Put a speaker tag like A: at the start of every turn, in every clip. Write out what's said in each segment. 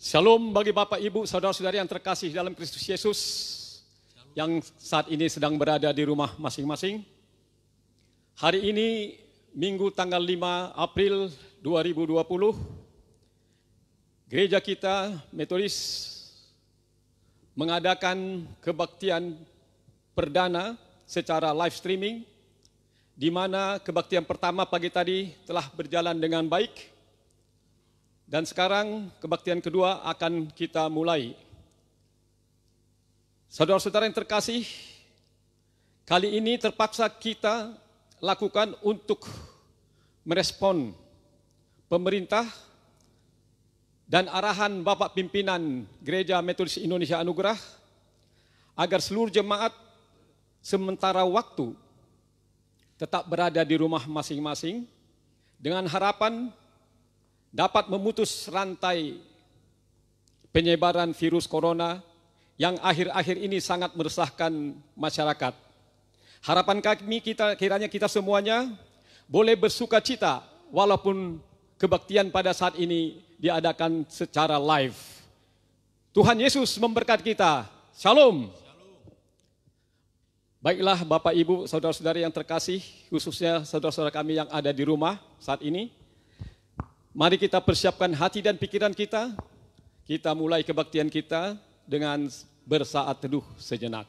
A: Shalom bagi Bapak, Ibu, Saudara-saudari yang terkasih dalam Kristus Yesus yang saat ini sedang berada di rumah masing-masing. Hari ini Minggu tanggal 5 April 2020, gereja kita Metodis mengadakan kebaktian perdana secara live streaming, di mana kebaktian pertama pagi tadi telah berjalan dengan baik. Dan sekarang kebaktian kedua akan kita mulai. Saudara-saudara yang terkasih, kali ini terpaksa kita lakukan untuk merespon pemerintah dan arahan Bapak Pimpinan Gereja Metodis Indonesia Anugerah agar seluruh jemaat sementara waktu tetap berada di rumah masing-masing dengan harapan dapat memutus rantai penyebaran virus corona yang akhir-akhir ini sangat meresahkan masyarakat. Harapan kami kiranya kita semuanya boleh bersuka cita walaupun kebaktian pada saat ini diadakan secara live. Tuhan Yesus memberkati kita. Shalom. Baiklah Bapak, Ibu, Saudara-saudari yang terkasih, khususnya saudara-saudara kami yang ada di rumah saat ini. Mari kita persiapkan hati dan pikiran kita. Kita mulai kebaktian kita dengan bersaat teduh sejenak.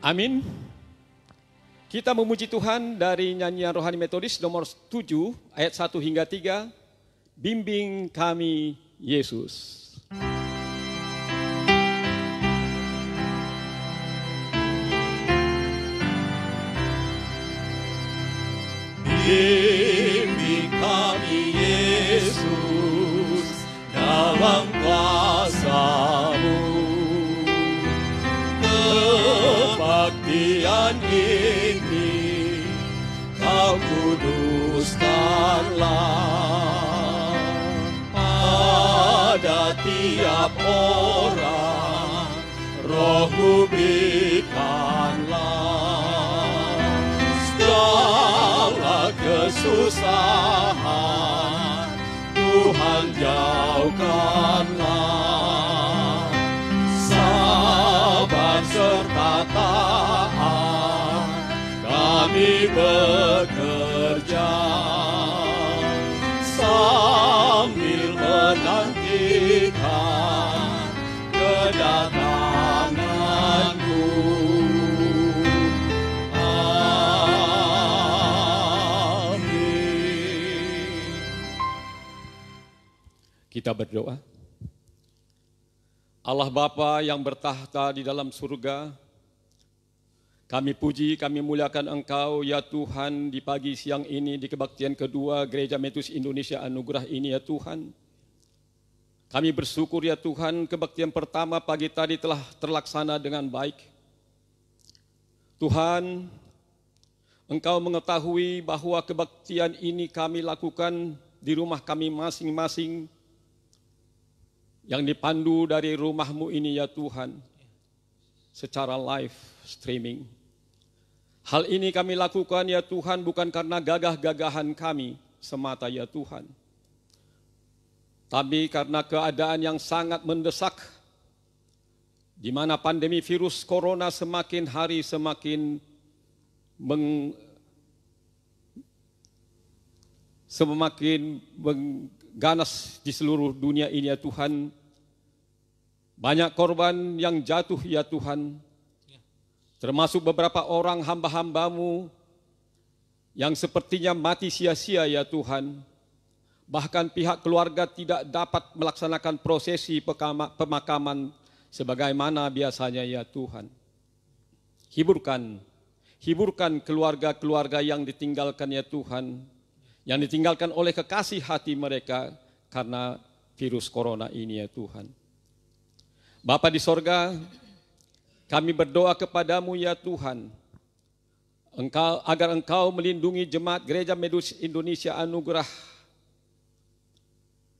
A: Amin. Kita memuji Tuhan dari nyanyian rohani Metodis nomor 7 ayat 1 hingga 3. Bimbing kami Yesus.
B: Bimbing kami Yesus dalam kuasa-Mu, kebaktian ini Kau kuduskanlah pada tiap orang, Roh-Mu berikanlah segala kesusahan, Tuhan jauhkanlah sabar serta taat, kami bekerja sambil menantikan kedatangan-Mu.
A: Kita berdoa. Allah Bapa yang bertahta di dalam surga, kami puji, kami muliakan Engkau ya Tuhan di pagi siang ini di kebaktian kedua Gereja Metodis Indonesia Anugerah ini ya Tuhan. Kami bersyukur ya Tuhan kebaktian pertama pagi tadi telah terlaksana dengan baik. Tuhan, Engkau mengetahui bahwa kebaktian ini kami lakukan di rumah kami masing-masing, yang dipandu dari rumah-Mu ini ya Tuhan, secara live streaming. Hal ini kami lakukan ya Tuhan bukan karena gagah-gagahan kami semata ya Tuhan, tapi karena keadaan yang sangat mendesak, di mana pandemi virus corona semakin hari semakin mengganas di seluruh dunia ini ya Tuhan. Banyak korban yang jatuh ya Tuhan, termasuk beberapa orang hamba-hamba-Mu yang sepertinya mati sia-sia ya Tuhan. Bahkan pihak keluarga tidak dapat melaksanakan prosesi pemakaman sebagaimana biasanya ya Tuhan. Hiburkan keluarga-keluarga yang ditinggalkan ya Tuhan, yang ditinggalkan oleh kekasih hati mereka karena virus corona ini ya Tuhan. Bapa di sorga, kami berdoa kepadamu ya Tuhan, agar Engkau melindungi jemaat Gereja Metodis Indonesia Anugerah.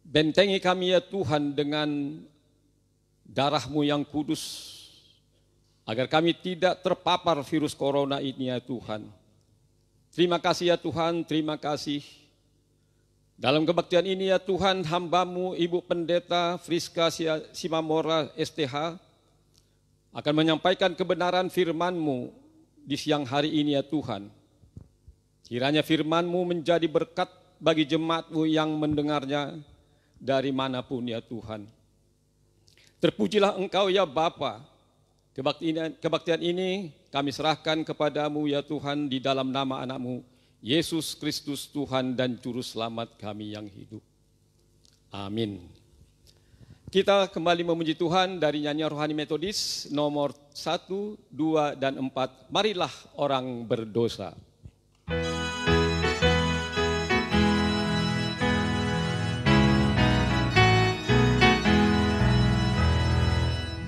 A: Bentengi kami ya Tuhan dengan darah-Mu yang kudus, agar kami tidak terpapar virus corona ini ya Tuhan. Terima kasih ya Tuhan, terima kasih. Dalam kebaktian ini ya Tuhan, hamba-Mu Ibu Pendeta Friska Simamora STH akan menyampaikan kebenaran firman-Mu di siang hari ini ya Tuhan. Kiranya firman-Mu menjadi berkat bagi jemaat-Mu yang mendengarnya dari manapun ya Tuhan. Terpujilah Engkau ya Bapa. Kebaktian ini kami serahkan kepadamu ya Tuhan di dalam nama anak-Mu, Yesus Kristus Tuhan dan Juru Selamat kami yang hidup. Amin. Kita kembali memuji Tuhan dari nyanyian rohani Metodis nomor 1, 2, dan 4. Marilah orang berdosa.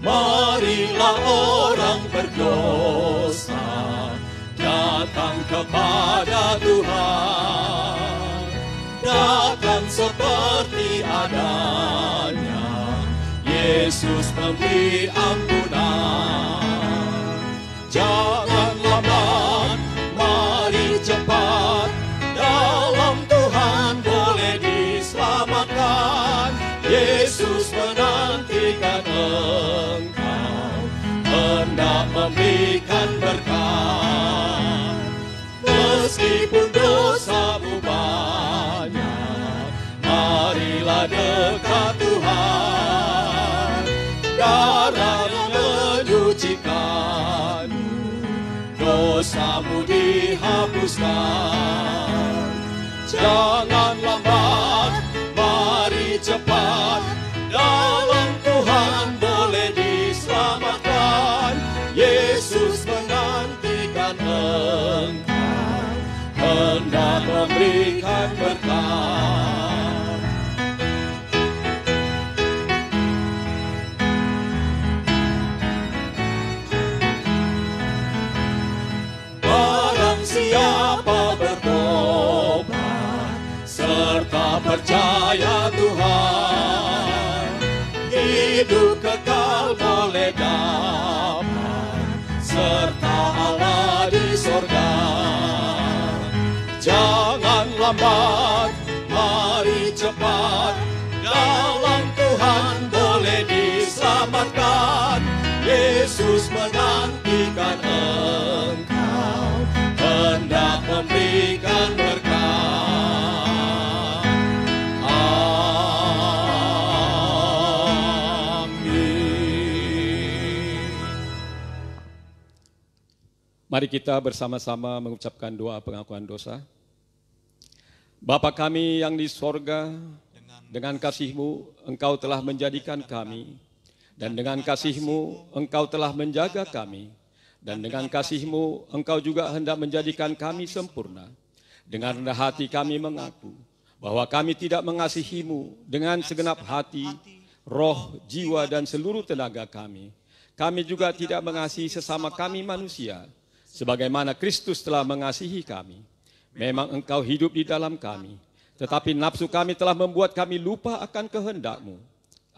B: Marilah orang berdosa datang kepada Tuhan, datang seperti adanya Yesus memberi ampunan. Jangan lambat, mari cepat, dalam Tuhan boleh diselamatkan. Yesus menantikan engkau, hendak memberikan berkat. Meskipun dosamu banyak, marilah dekat Tuhan. Darah menyucikanmu, dosamu dihapuskan. Jangan lambat, mari cepat, dalam Tuhan boleh diselamatkan. Yesus menantikan engkau, hendak memberikan berkat. Barang siapa bertobat serta percaya Tuhan, hidup kekal boleh dapat, serta Allah di sorga. Jangan lambat, mari cepat, dalam Tuhan boleh diselamatkan. Yesus menantikan engkau, hendak memberikan berkat.
A: Mari kita bersama-sama mengucapkan doa pengakuan dosa. Bapa kami yang di sorga, dengan kasih-Mu Engkau telah menjadikan kami, dan dengan kasih-Mu Engkau telah menjaga kami, dan dengan kasih-Mu Engkau juga hendak menjadikan kami sempurna. Dengan rendah hati kami mengaku bahwa kami tidak mengasihi-Mu dengan segenap hati, roh, jiwa, dan seluruh tenaga kami. Kami juga tidak mengasihi sesama kami manusia, sebagaimana Kristus telah mengasihi kami. Memang Engkau hidup di dalam kami, tetapi nafsu kami telah membuat kami lupa akan kehendak-Mu.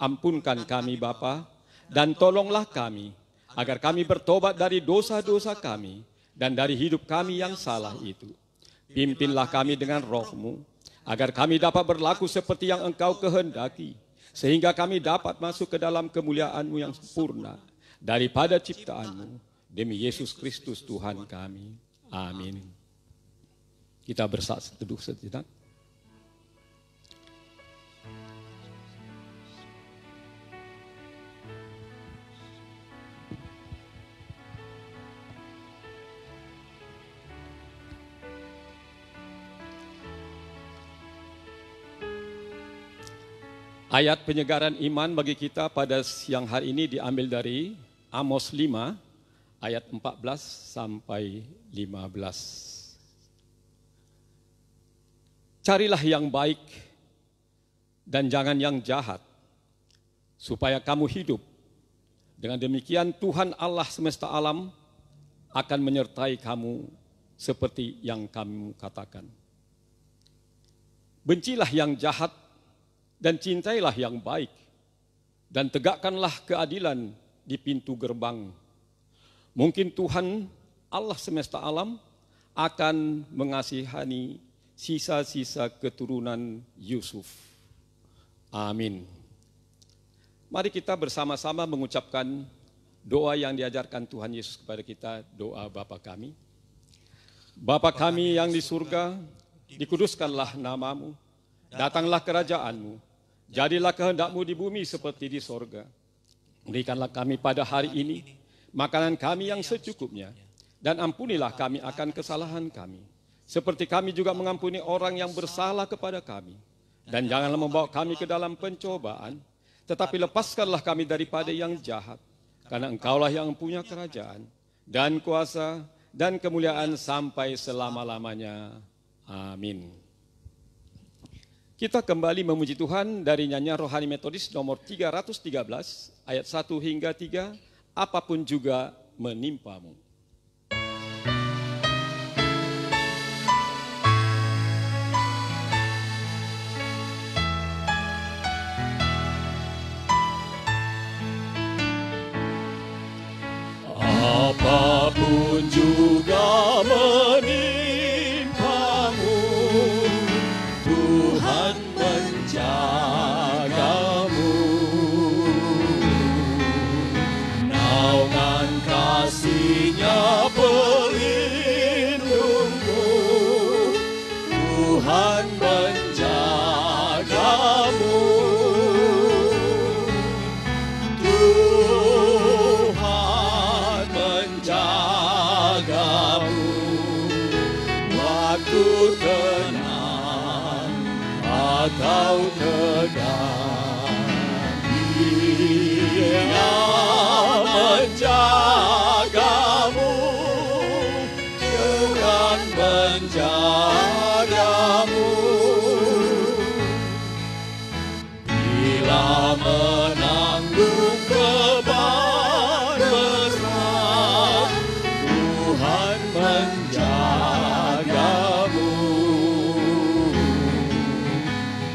A: Ampunkan kami Bapa, dan tolonglah kami, agar kami bertobat dari dosa-dosa kami, dan dari hidup kami yang salah itu. Pimpinlah kami dengan roh-Mu, agar kami dapat berlaku seperti yang Engkau kehendaki, sehingga kami dapat masuk ke dalam kemuliaan-Mu yang sempurna, daripada ciptaan-Mu. Demi Yesus Kristus Tuhan kami. Amin. Kita berseteduh sejenak. Ayat penyegaran iman bagi kita pada siang hari ini diambil dari Amos 5, ayat 14 sampai 15. Carilah yang baik dan jangan yang jahat, supaya kamu hidup. Dengan demikian Tuhan Allah semesta alam akan menyertai kamu seperti yang kamu katakan. Bencilah yang jahat dan cintailah yang baik, dan tegakkanlah keadilan di pintu gerbang. Mungkin Tuhan Allah semesta alam akan mengasihani sisa-sisa keturunan Yusuf. Amin. Mari kita bersama-sama mengucapkan doa yang diajarkan Tuhan Yesus kepada kita, doa Bapa kami. Bapa kami yang di surga, dikuduskanlah namamu, datanglah kerajaanmu, jadilah kehendak-mu di bumi seperti di sorga. Berikanlah kami pada hari ini makanan kami yang secukupnya, dan ampunilah kami akan kesalahan kami, seperti kami juga mengampuni orang yang bersalah kepada kami. Dan janganlah membawa kami ke dalam pencobaan, tetapi lepaskanlah kami daripada yang jahat, karena Engkaulah yang punya kerajaan, dan kuasa, dan kemuliaan sampai selama-lamanya. Amin. Kita kembali memuji Tuhan dari nyanyian rohani metodis nomor 313, ayat 1 hingga 3, apapun juga menimpamu.
B: Apapun juga menimpamu, Tuhan menjagamu. Naungan kasih-Nya pelindungmu, Tuhan menjagamu. Waktu tenang atau tegang, Dia menjagamu, Tuhan menjagamu. Bila menanggung beban berat, Tuhan menjagamu.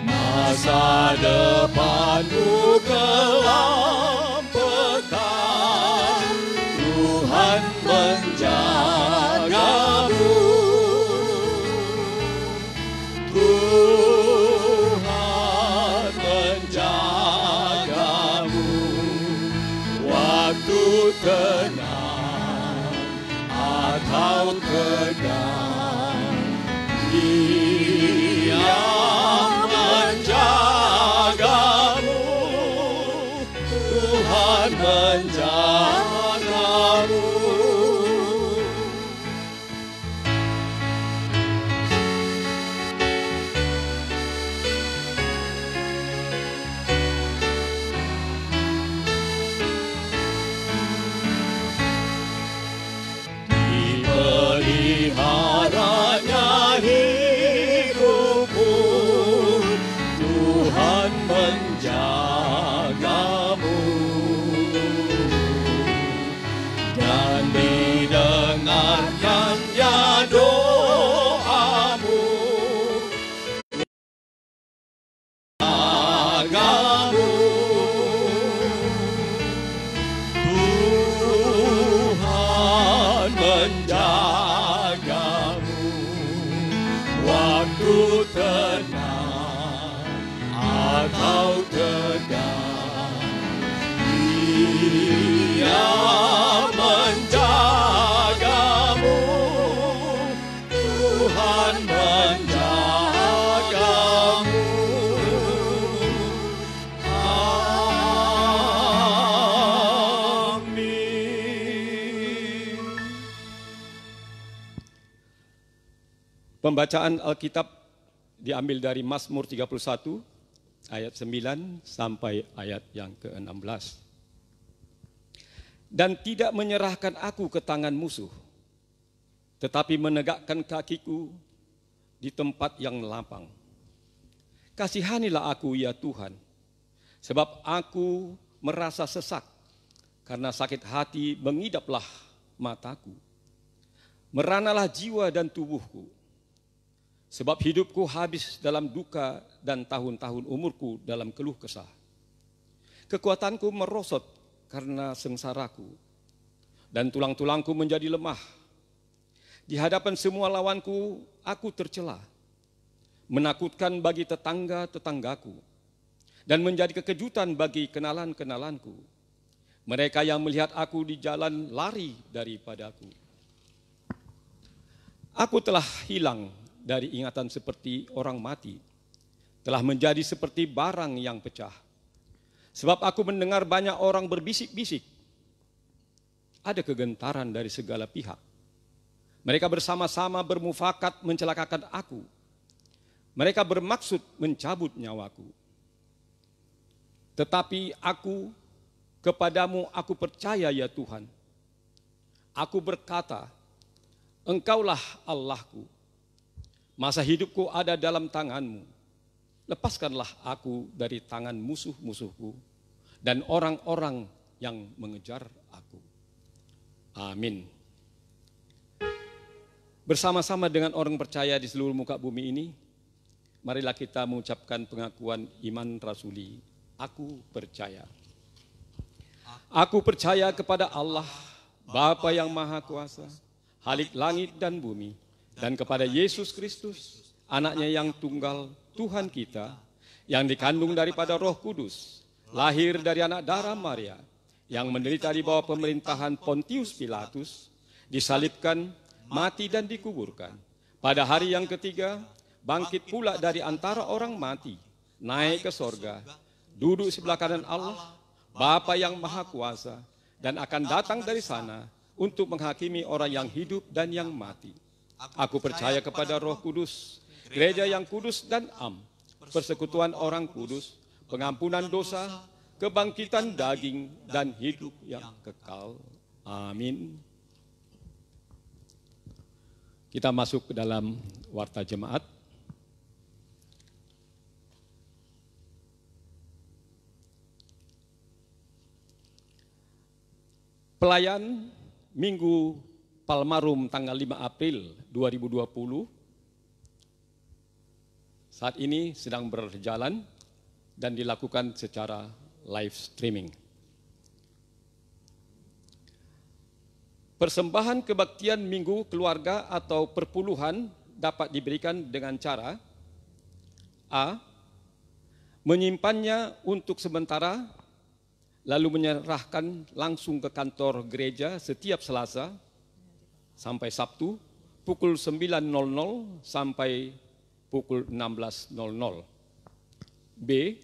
B: Masa depanmu kelam pekat, Tuhan menjagamu. Tuhan menjagamu. Waktu tenang atau tegang, Dia menjagamu, Tuhan menjagamu. Dipeliharanya hidupmu, Tuhan menjagamu. Dan didengarkannya doamu, menjagamu. Tuhan menjagamu. Waktu tenang atau tegang, Dia menjagamu, Tuhan menjagamu. Amin.
A: Pembacaan Alkitab diambil dari Mazmur 31 ayat 9 sampai ayat yang ke-16. Dan tidak menyerahkan aku ke tangan musuh, tetapi menegakkan kakiku di tempat yang lapang. Kasihanilah aku ya Tuhan, sebab aku merasa sesak, karena sakit hati mengidaplah mataku. Meranalah jiwa dan tubuhku, sebab hidupku habis dalam duka dan tahun-tahun umurku dalam keluh kesah. Kekuatanku merosot karena sengsaraku. dan tulang-tulangku menjadi lemah. Di hadapan semua lawanku, aku tercela, menakutkan bagi tetangga-tetanggaku, dan menjadi kekejutan bagi kenalan-kenalanku. Mereka yang melihat aku di jalan lari daripadaku. Aku telah hilang dari ingatan seperti orang mati, telah menjadi seperti barang yang pecah. Sebab aku mendengar banyak orang berbisik-bisik, ada kegentaran dari segala pihak. Mereka bersama-sama bermufakat mencelakakan aku. Mereka bermaksud mencabut nyawaku. Tetapi aku, kepadamu aku percaya ya Tuhan. Aku berkata, Engkaulah Allahku. Masa hidupku ada dalam tangan-Mu. Lepaskanlah aku dari tangan musuh-musuhku dan orang-orang yang mengejar aku. Amin. Bersama-sama dengan orang percaya di seluruh muka bumi ini, marilah kita mengucapkan pengakuan iman rasuli. Aku percaya. Aku percaya kepada Allah, Bapa yang Maha Kuasa, Khalik langit dan bumi, dan kepada Yesus Kristus, anaknya yang tunggal, Tuhan kita, yang dikandung daripada Roh Kudus, lahir dari anak darah Maria, yang menderita di bawah pemerintahan Pontius Pilatus, disalibkan, mati dan dikuburkan. Pada hari yang ketiga, bangkit pula dari antara orang mati, naik ke sorga, duduk sebelah kanan Allah, Bapa yang Maha Kuasa, dan akan datang dari sana untuk menghakimi orang yang hidup dan yang mati. Aku percaya kepada Roh Kudus, gereja yang kudus dan am, persekutuan orang kudus, pengampunan dosa, kebangkitan daging, dan hidup yang kekal. Amin. Kita masuk ke dalam warta jemaat. Pelayan Minggu Palmarum tanggal 5 April 2020 saat ini sedang berjalan dan dilakukan secara live streaming. Persembahan kebaktian minggu keluarga atau perpuluhan dapat diberikan dengan cara A. Menyimpannya untuk sementara, lalu menyerahkan langsung ke kantor gereja setiap Selasa sampai Sabtu pukul 9.00 sampai pukul 16.00. B.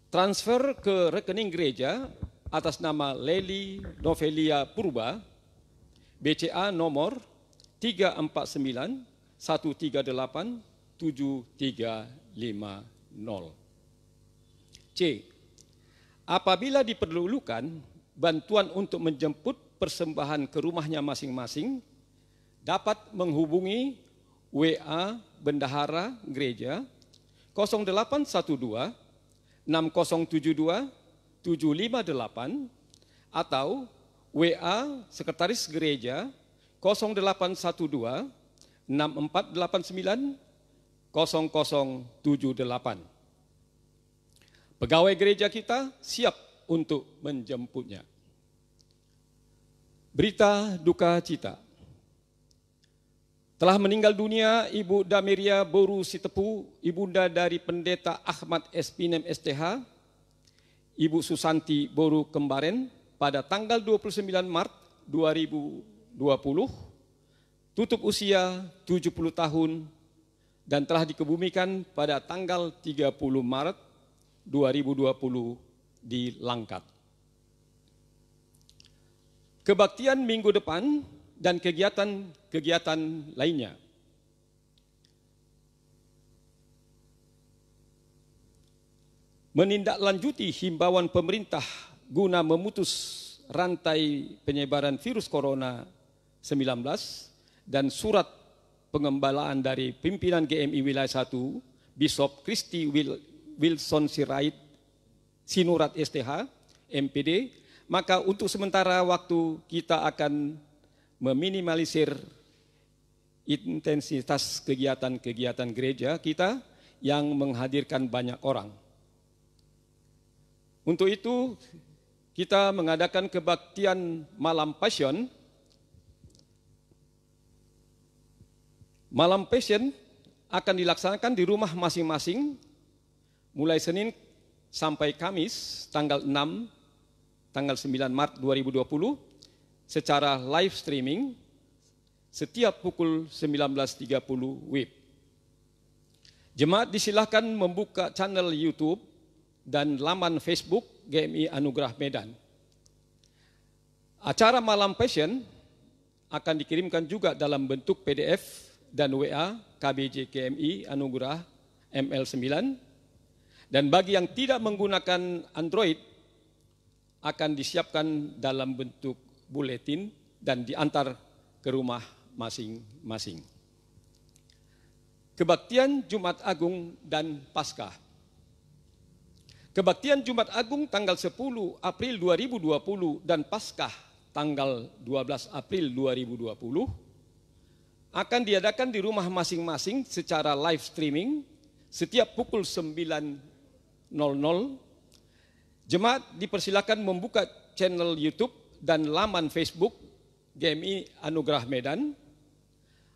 A: Transfer ke rekening gereja atas nama Leli Novelia Purba, BCA nomor 349 138 7350. C. Apabila diperlukan bantuan untuk menjemput persembahan ke rumahnya masing-masing, dapat menghubungi WA Bendahara Gereja 0812 6072 758 atau WA Sekretaris Gereja 0812 6489 0078. Pegawai gereja kita siap untuk menjemputnya. Berita duka cita. Telah meninggal dunia Ibu Damiria Boru Sitepu, ibunda dari Pendeta Ahmad Espinem STH, Ibu Susanti Boru Kembaren pada tanggal 29 Maret 2020, tutup usia 70 tahun dan telah dikebumikan pada tanggal 30 Maret 2020 di Langkat. Kebaktian minggu depan dan kegiatan-kegiatan lainnya. Menindaklanjuti himbauan pemerintah guna memutus rantai penyebaran virus corona 19 dan surat pengembalaan dari pimpinan GMI Wilayah 1, Bishop Christy Wilson Sirait, Sinurat STH, MPD, maka untuk sementara waktu kita akan meminimalisir intensitas kegiatan-kegiatan gereja kita yang menghadirkan banyak orang. Untuk itu, kita mengadakan kebaktian Malam Passion. Malam Passion akan dilaksanakan di rumah masing-masing mulai Senin sampai Kamis tanggal 6, tanggal 9 Maret 2020 secara live streaming setiap pukul 19.30 WIB. Jemaat disilahkan membuka channel YouTube dan laman Facebook GMI Anugerah Medan. Acara Malam Passion akan dikirimkan juga dalam bentuk PDF dan WA KBJ GMI Anugerah ML9, dan bagi yang tidak menggunakan Android akan disiapkan dalam bentuk buletin dan diantar ke rumah masing-masing. Kebaktian Jumat Agung dan Paskah. Kebaktian Jumat Agung tanggal 10 April 2020 dan Paskah tanggal 12 April 2020 akan diadakan di rumah masing-masing secara live streaming setiap pukul 9.00. Jemaat dipersilakan membuka channel YouTube dan laman Facebook GMI Anugerah Medan.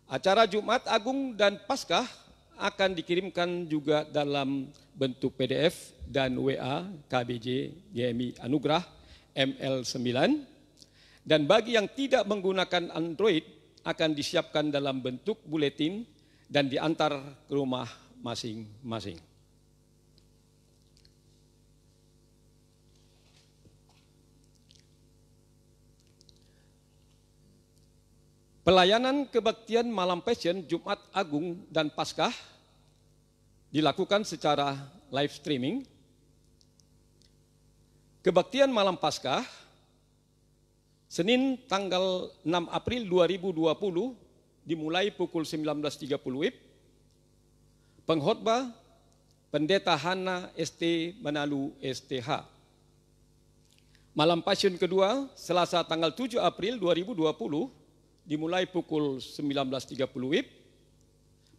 A: Acara Jumat Agung dan Paskah akan dikirimkan juga dalam bentuk PDF dan WA KBJ GMI Anugerah ML9. Dan bagi yang tidak menggunakan Android akan disiapkan dalam bentuk buletin dan diantar ke rumah masing-masing. Pelayanan kebaktian Malam Passion Jumat Agung dan Paskah dilakukan secara live streaming. Kebaktian Malam Paskah Senin tanggal 6 April 2020 dimulai pukul 19.30 WIB. Pengkhotbah Pendeta Hana ST Manalu STH. Malam Passion kedua Selasa tanggal 7 April 2020 dimulai pukul 19.30 WIB.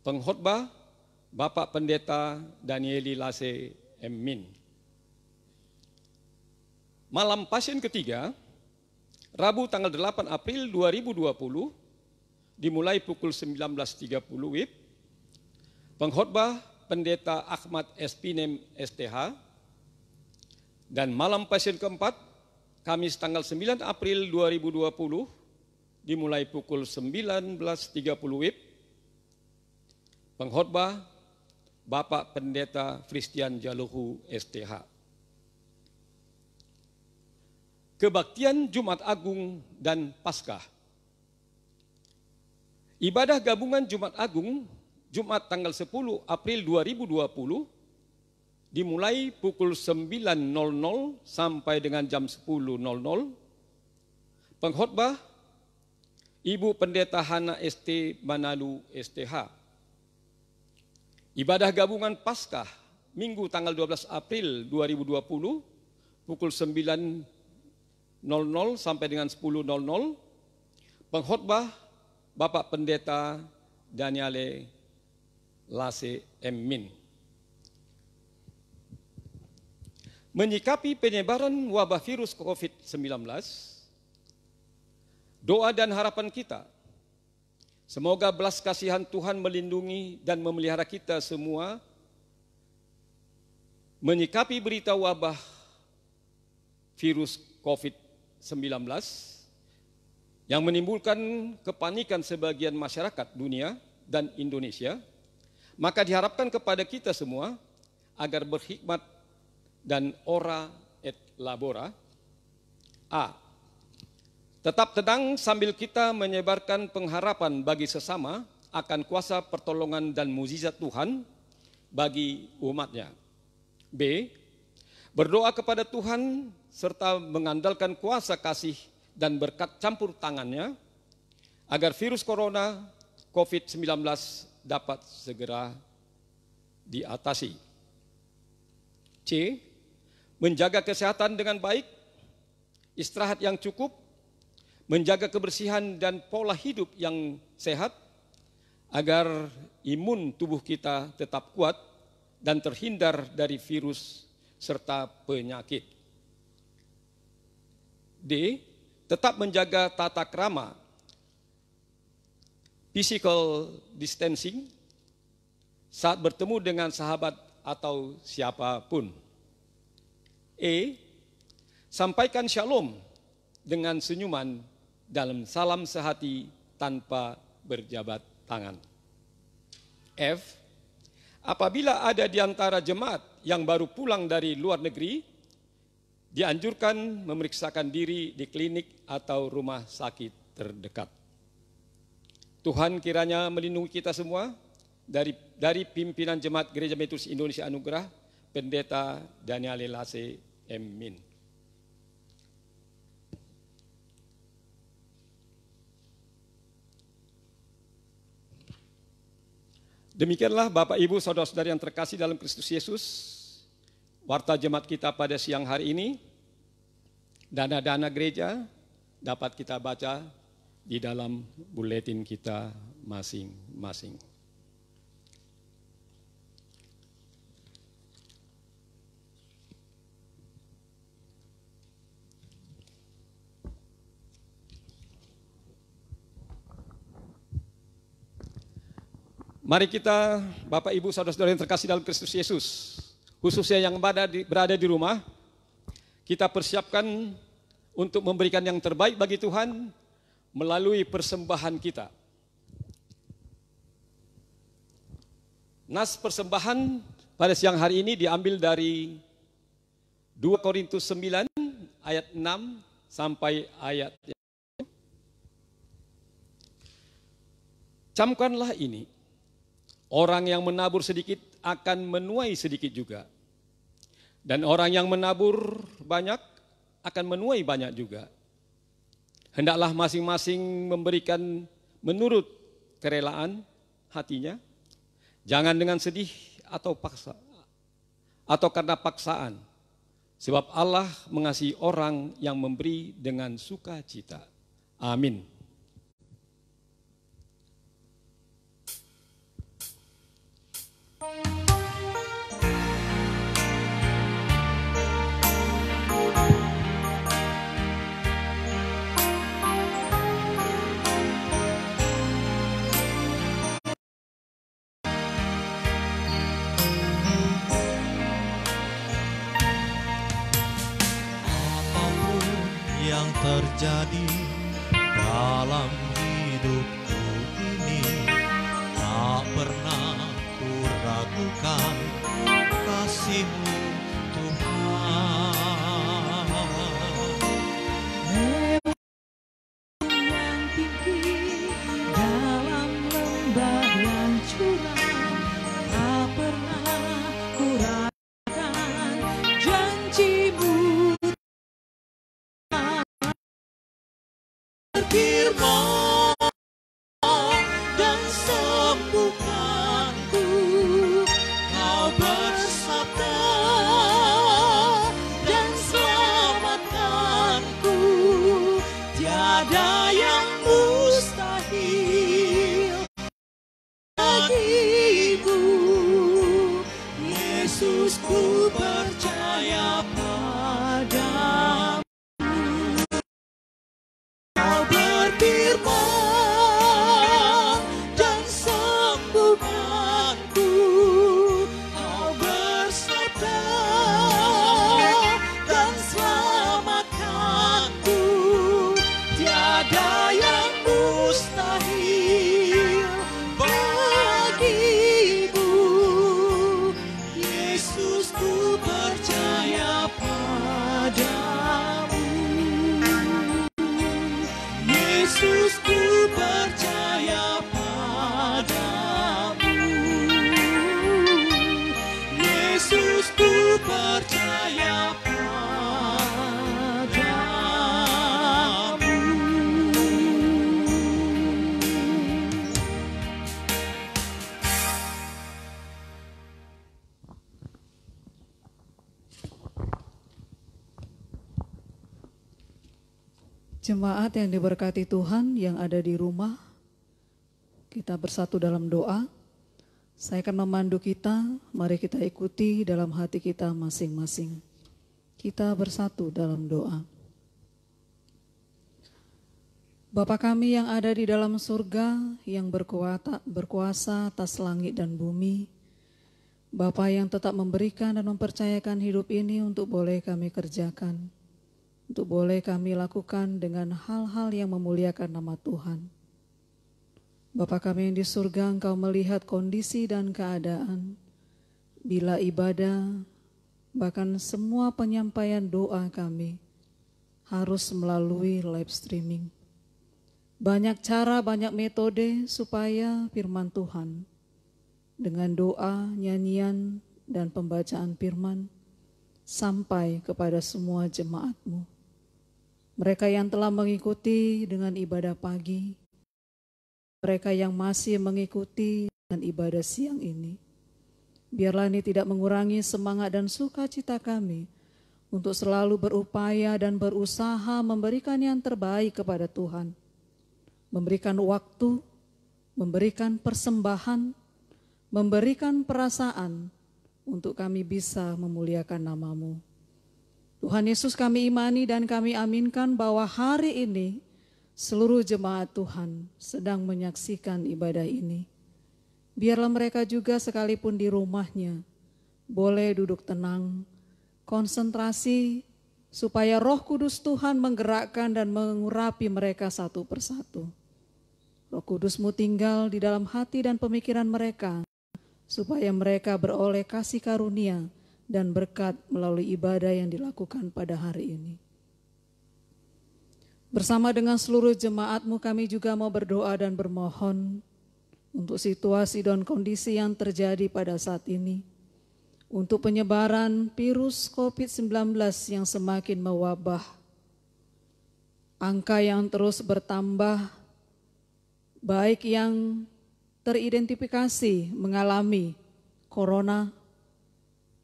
A: Pengkhotbah Bapak Pendeta Danieli Lase Min. Malam Passion ketiga Rabu tanggal 8 April 2020 dimulai pukul 19.30 WIB. Pengkhotbah Pendeta Ahmad Espinem STH. Dan Malam Passion keempat Kamis tanggal 9 April 2020 dimulai pukul 19.30 WIB. Pengkhotbah Bapak Pendeta Christian Jaluhu STH. Kebaktian Jumat Agung dan Paskah. Ibadah gabungan Jumat Agung, Jumat tanggal 10 April 2020, dimulai pukul 9.00 sampai dengan jam 10.00. Pengkhotbah Ibu Pendeta Hana ST Manalu STH. Ibadah gabungan Paskah, Minggu tanggal 12 April 2020, pukul 9.00 sampai dengan 10.00. Pengkhotbah Bapak Pendeta Daniele Lase Min. Menyikapi penyebaran wabah virus COVID-19, doa dan harapan kita, semoga belas kasihan Tuhan melindungi dan memelihara kita semua menyikapi berita wabah virus COVID-19 yang menimbulkan kepanikan sebagian masyarakat dunia dan Indonesia. Maka diharapkan kepada kita semua agar berhikmat dan ora et labora. A. Tetap tenang sambil kita menyebarkan pengharapan bagi sesama akan kuasa pertolongan dan mukjizat Tuhan bagi umatnya. B. Berdoa kepada Tuhan serta mengandalkan kuasa kasih dan berkat campur tangannya agar virus corona COVID-19 dapat segera diatasi. C. Menjaga kesehatan dengan baik, istirahat yang cukup, menjaga kebersihan dan pola hidup yang sehat agar imun tubuh kita tetap kuat dan terhindar dari virus serta penyakit. D. Tetap menjaga tata krama, physical distancing, saat bertemu dengan sahabat atau siapapun. E. Sampaikan shalom dengan senyuman dalam salam sehati tanpa berjabat tangan. F. Apabila ada di antara jemaat yang baru pulang dari luar negeri, dianjurkan memeriksakan diri di klinik atau rumah sakit terdekat. Tuhan kiranya melindungi kita semua dari pimpinan Jemaat Gereja Metodis Indonesia Anugerah, Pendeta Daniel Lase Min. Demikianlah Bapak Ibu Saudara-saudari yang terkasih dalam Kristus Yesus, warta jemaat kita pada siang hari ini. Dana-dana gereja dapat kita baca di dalam buletin kita masing-masing. Mari kita, Bapak Ibu Saudara-saudara yang terkasih dalam Kristus Yesus, khususnya yang berada di rumah, kita persiapkan untuk memberikan yang terbaik bagi Tuhan melalui persembahan kita. Nas persembahan pada siang hari ini diambil dari 2 Korintus 9 ayat 6 sampai ayat 1. Camkanlah ini, orang yang menabur sedikit akan menuai sedikit juga. Dan orang yang menabur banyak akan menuai banyak juga. Hendaklah masing-masing memberikan menurut kerelaan hatinya, jangan dengan sedih atau paksa, atau karena paksaan. Sebab Allah mengasihi orang yang memberi dengan sukacita. Amin.
B: Terjadi dalam hidupku ini, tak pernah ku ragukan kasih-Mu Tuhan.
C: Yang tinggi dalam lembah yang curam, tak pernah ku ragukan janji-Mu. Firman dan sembuhkanku, Kau bersabda dan selamatkanku, tiada yang mustahil bagimu. Yesus, ku percaya padamu. Firman dan sembuhkanku, Kau bersabda dan selamatkanku, tiada yang mustahil bagimu. Yesus, ku percaya padamu. Yesus, ku percaya padamu. Yesus, ku percaya padamu.
D: Jemaat yang diberkati Tuhan yang ada di rumah, kita bersatu dalam doa. Saya akan memandu kita, mari kita ikuti dalam hati kita masing-masing. Kita bersatu dalam doa. Bapa kami yang ada di dalam surga, yang berkuasa atas langit dan bumi, Bapa yang tetap memberikan dan mempercayakan hidup ini untuk boleh kami kerjakan, untuk boleh kami lakukan dengan hal-hal yang memuliakan nama Tuhan. Bapa kami yang di surga, Engkau melihat kondisi dan keadaan, bila ibadah, bahkan semua penyampaian doa kami harus melalui live streaming. Banyak cara, banyak metode supaya firman Tuhan dengan doa, nyanyian, dan pembacaan firman sampai kepada semua jemaat-Mu. Mereka yang telah mengikuti dengan ibadah pagi, mereka yang masih mengikuti dengan ibadah siang ini. Biarlah ini tidak mengurangi semangat dan sukacita kami untuk selalu berupaya dan berusaha memberikan yang terbaik kepada Tuhan. Memberikan waktu, memberikan persembahan, memberikan perasaan untuk kami bisa memuliakan nama-Mu. Tuhan Yesus, kami imani dan kami aminkan bahwa hari ini seluruh jemaat Tuhan sedang menyaksikan ibadah ini. Biarlah mereka juga sekalipun di rumahnya boleh duduk tenang, konsentrasi, supaya Roh Kudus Tuhan menggerakkan dan mengurapi mereka satu persatu. Roh Kudus-Mu tinggal di dalam hati dan pemikiran mereka, supaya mereka beroleh kasih karunia dan berkat melalui ibadah yang dilakukan pada hari ini. Bersama dengan seluruh jemaat-Mu, kami juga mau berdoa dan bermohon untuk situasi dan kondisi yang terjadi pada saat ini, untuk penyebaran virus COVID-19 yang semakin mewabah, angka yang terus bertambah, baik yang teridentifikasi mengalami corona,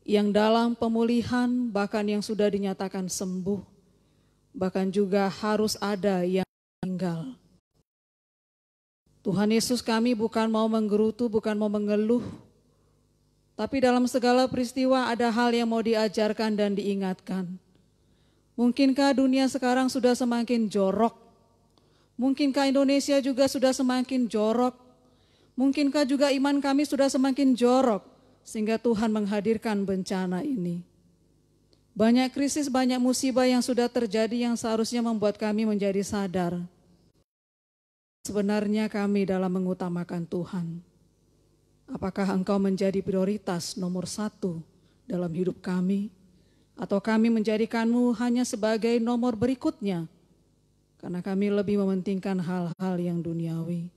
D: yang dalam pemulihan, bahkan yang sudah dinyatakan sembuh, bahkan juga harus ada yang meninggal. Tuhan Yesus, kami bukan mau menggerutu, bukan mau mengeluh, tapi dalam segala peristiwa ada hal yang mau diajarkan dan diingatkan. Mungkinkah dunia sekarang sudah semakin jorok? Mungkinkah Indonesia juga sudah semakin jorok? Mungkinkah juga iman kami sudah semakin jorok sehingga Tuhan menghadirkan bencana ini? Banyak krisis, banyak musibah yang sudah terjadi yang seharusnya membuat kami menjadi sadar. Sebenarnya kami dalam mengutamakan Tuhan. Apakah Engkau menjadi prioritas nomor 1 dalam hidup kami? Atau kami menjadikan-Mu hanya sebagai nomor berikutnya? Karena kami lebih mementingkan hal-hal yang duniawi.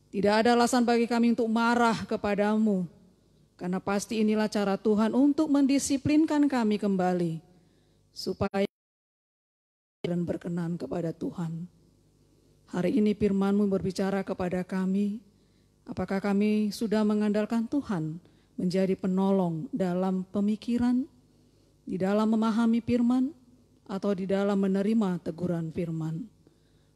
D: Tidak ada alasan bagi kami untuk marah kepada-Mu. Karena pasti inilah cara Tuhan untuk mendisiplinkan kami kembali. Supaya dan berkenan kepada Tuhan. Hari ini firman-Mu berbicara kepada kami. Apakah kami sudah mengandalkan Tuhan menjadi penolong dalam pemikiran, di dalam memahami firman, atau di dalam menerima teguran firman?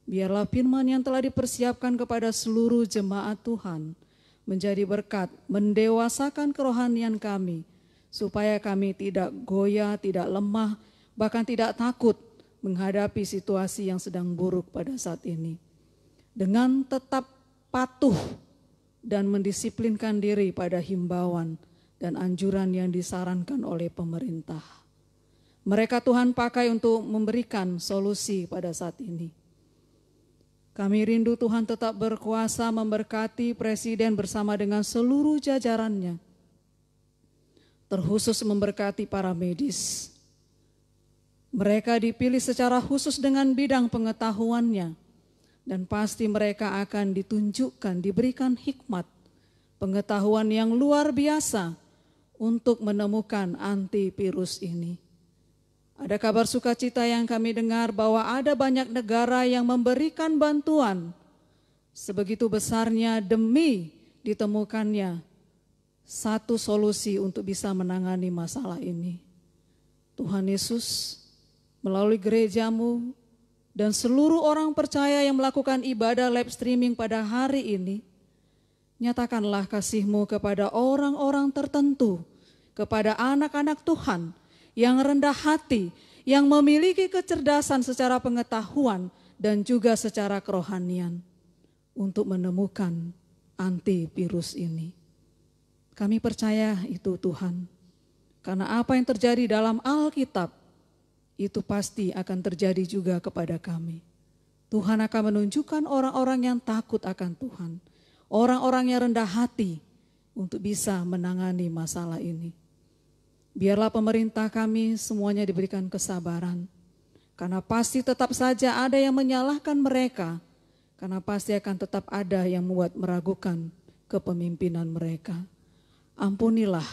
D: Biarlah firman yang telah dipersiapkan kepada seluruh jemaat Tuhan menjadi berkat, mendewasakan kerohanian kami, supaya kami tidak goyah, tidak lemah, bahkan tidak takut menghadapi situasi yang sedang buruk pada saat ini. Dengan tetap patuh dan mendisiplinkan diri pada himbauan dan anjuran yang disarankan oleh pemerintah. Mereka Tuhan pakai untuk memberikan solusi pada saat ini. Kami rindu Tuhan tetap berkuasa memberkati Presiden bersama dengan seluruh jajarannya. Terkhusus memberkati para medis. Mereka dipilih secara khusus dengan bidang pengetahuannya. Dan pasti mereka akan ditunjukkan, diberikan hikmat, pengetahuan yang luar biasa untuk menemukan antivirus ini. Ada kabar sukacita yang kami dengar bahwa ada banyak negara yang memberikan bantuan sebegitu besarnya demi ditemukannya satu solusi untuk bisa menangani masalah ini. Tuhan Yesus melalui gereja-Mu dan seluruh orang percaya yang melakukan ibadah live streaming pada hari ini, nyatakanlah kasih-Mu kepada orang-orang tertentu, kepada anak-anak Tuhan yang rendah hati, yang memiliki kecerdasan secara pengetahuan dan juga secara kerohanian untuk menemukan antivirus ini. Kami percaya itu Tuhan, karena apa yang terjadi dalam Alkitab itu pasti akan terjadi juga kepada kami. Tuhan akan menunjukkan orang-orang yang takut akan Tuhan, orang-orang yang rendah hati untuk bisa menangani masalah ini. Biarlah pemerintah kami semuanya diberikan kesabaran, karena pasti tetap saja ada yang menyalahkan mereka, karena pasti akan tetap ada yang membuat meragukan kepemimpinan mereka. Ampunilah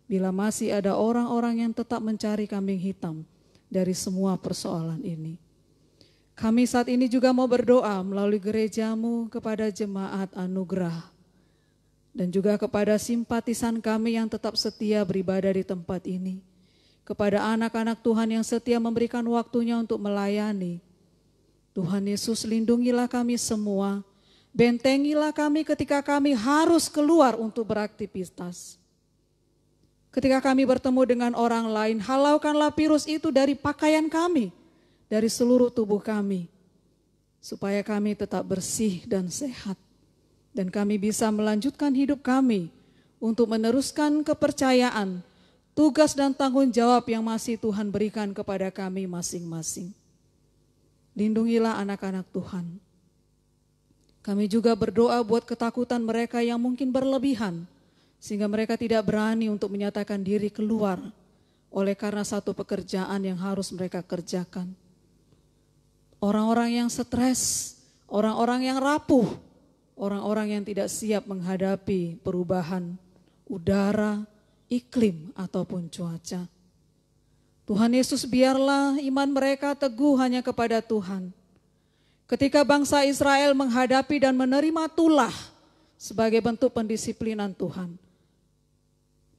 D: bila masih ada orang-orang yang tetap mencari kambing hitam dari semua persoalan ini. Kami saat ini juga mau berdoa melalui gerejamu kepada jemaat anugerah dan juga kepada simpatisan kami yang tetap setia beribadah di tempat ini, kepada anak-anak Tuhan yang setia memberikan waktunya untuk melayani. Tuhan Yesus, lindungilah kami semua, bentengilah kami ketika kami harus keluar untuk beraktivitas. Ketika kami bertemu dengan orang lain, halaukanlah virus itu dari pakaian kami, dari seluruh tubuh kami, supaya kami tetap bersih dan sehat. Dan kami bisa melanjutkan hidup kami untuk meneruskan kepercayaan, tugas dan tanggung jawab yang masih Tuhan berikan kepada kami masing-masing. Lindungilah anak-anak Tuhan. Kami juga berdoa buat ketakutan mereka yang mungkin berlebihan, sehingga mereka tidak berani untuk menyatakan diri keluar oleh karena satu pekerjaan yang harus mereka kerjakan. Orang-orang yang stres, orang-orang yang rapuh, orang-orang yang tidak siap menghadapi perubahan udara, iklim ataupun cuaca. Tuhan Yesus, biarlah iman mereka teguh hanya kepada Tuhan. Ketika bangsa Israel menghadapi dan menerima tulah sebagai bentuk pendisiplinan Tuhan.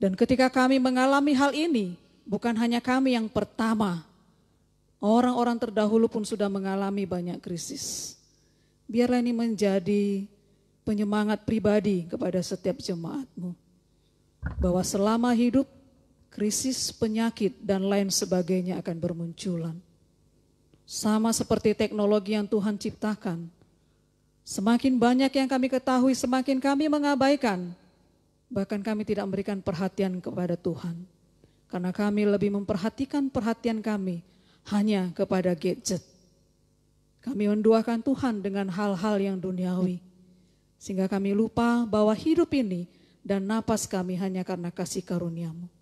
D: Dan ketika kami mengalami hal ini, bukan hanya kami yang pertama, orang-orang terdahulu pun sudah mengalami banyak krisis. Biarlah ini menjadi penyemangat pribadi kepada setiap jemaat-Mu, bahwa selama hidup, krisis, penyakit, dan lain sebagainya akan bermunculan. Sama seperti teknologi yang Tuhan ciptakan. Semakin banyak yang kami ketahui, semakin kami mengabaikan. Bahkan kami tidak memberikan perhatian kepada Tuhan. Karena kami lebih memperhatikan perhatian kami hanya kepada gadget. Kami menduakan Tuhan dengan hal-hal yang duniawi. Sehingga kami lupa bahwa hidup ini dan napas kami hanya karena kasih karunia-Mu.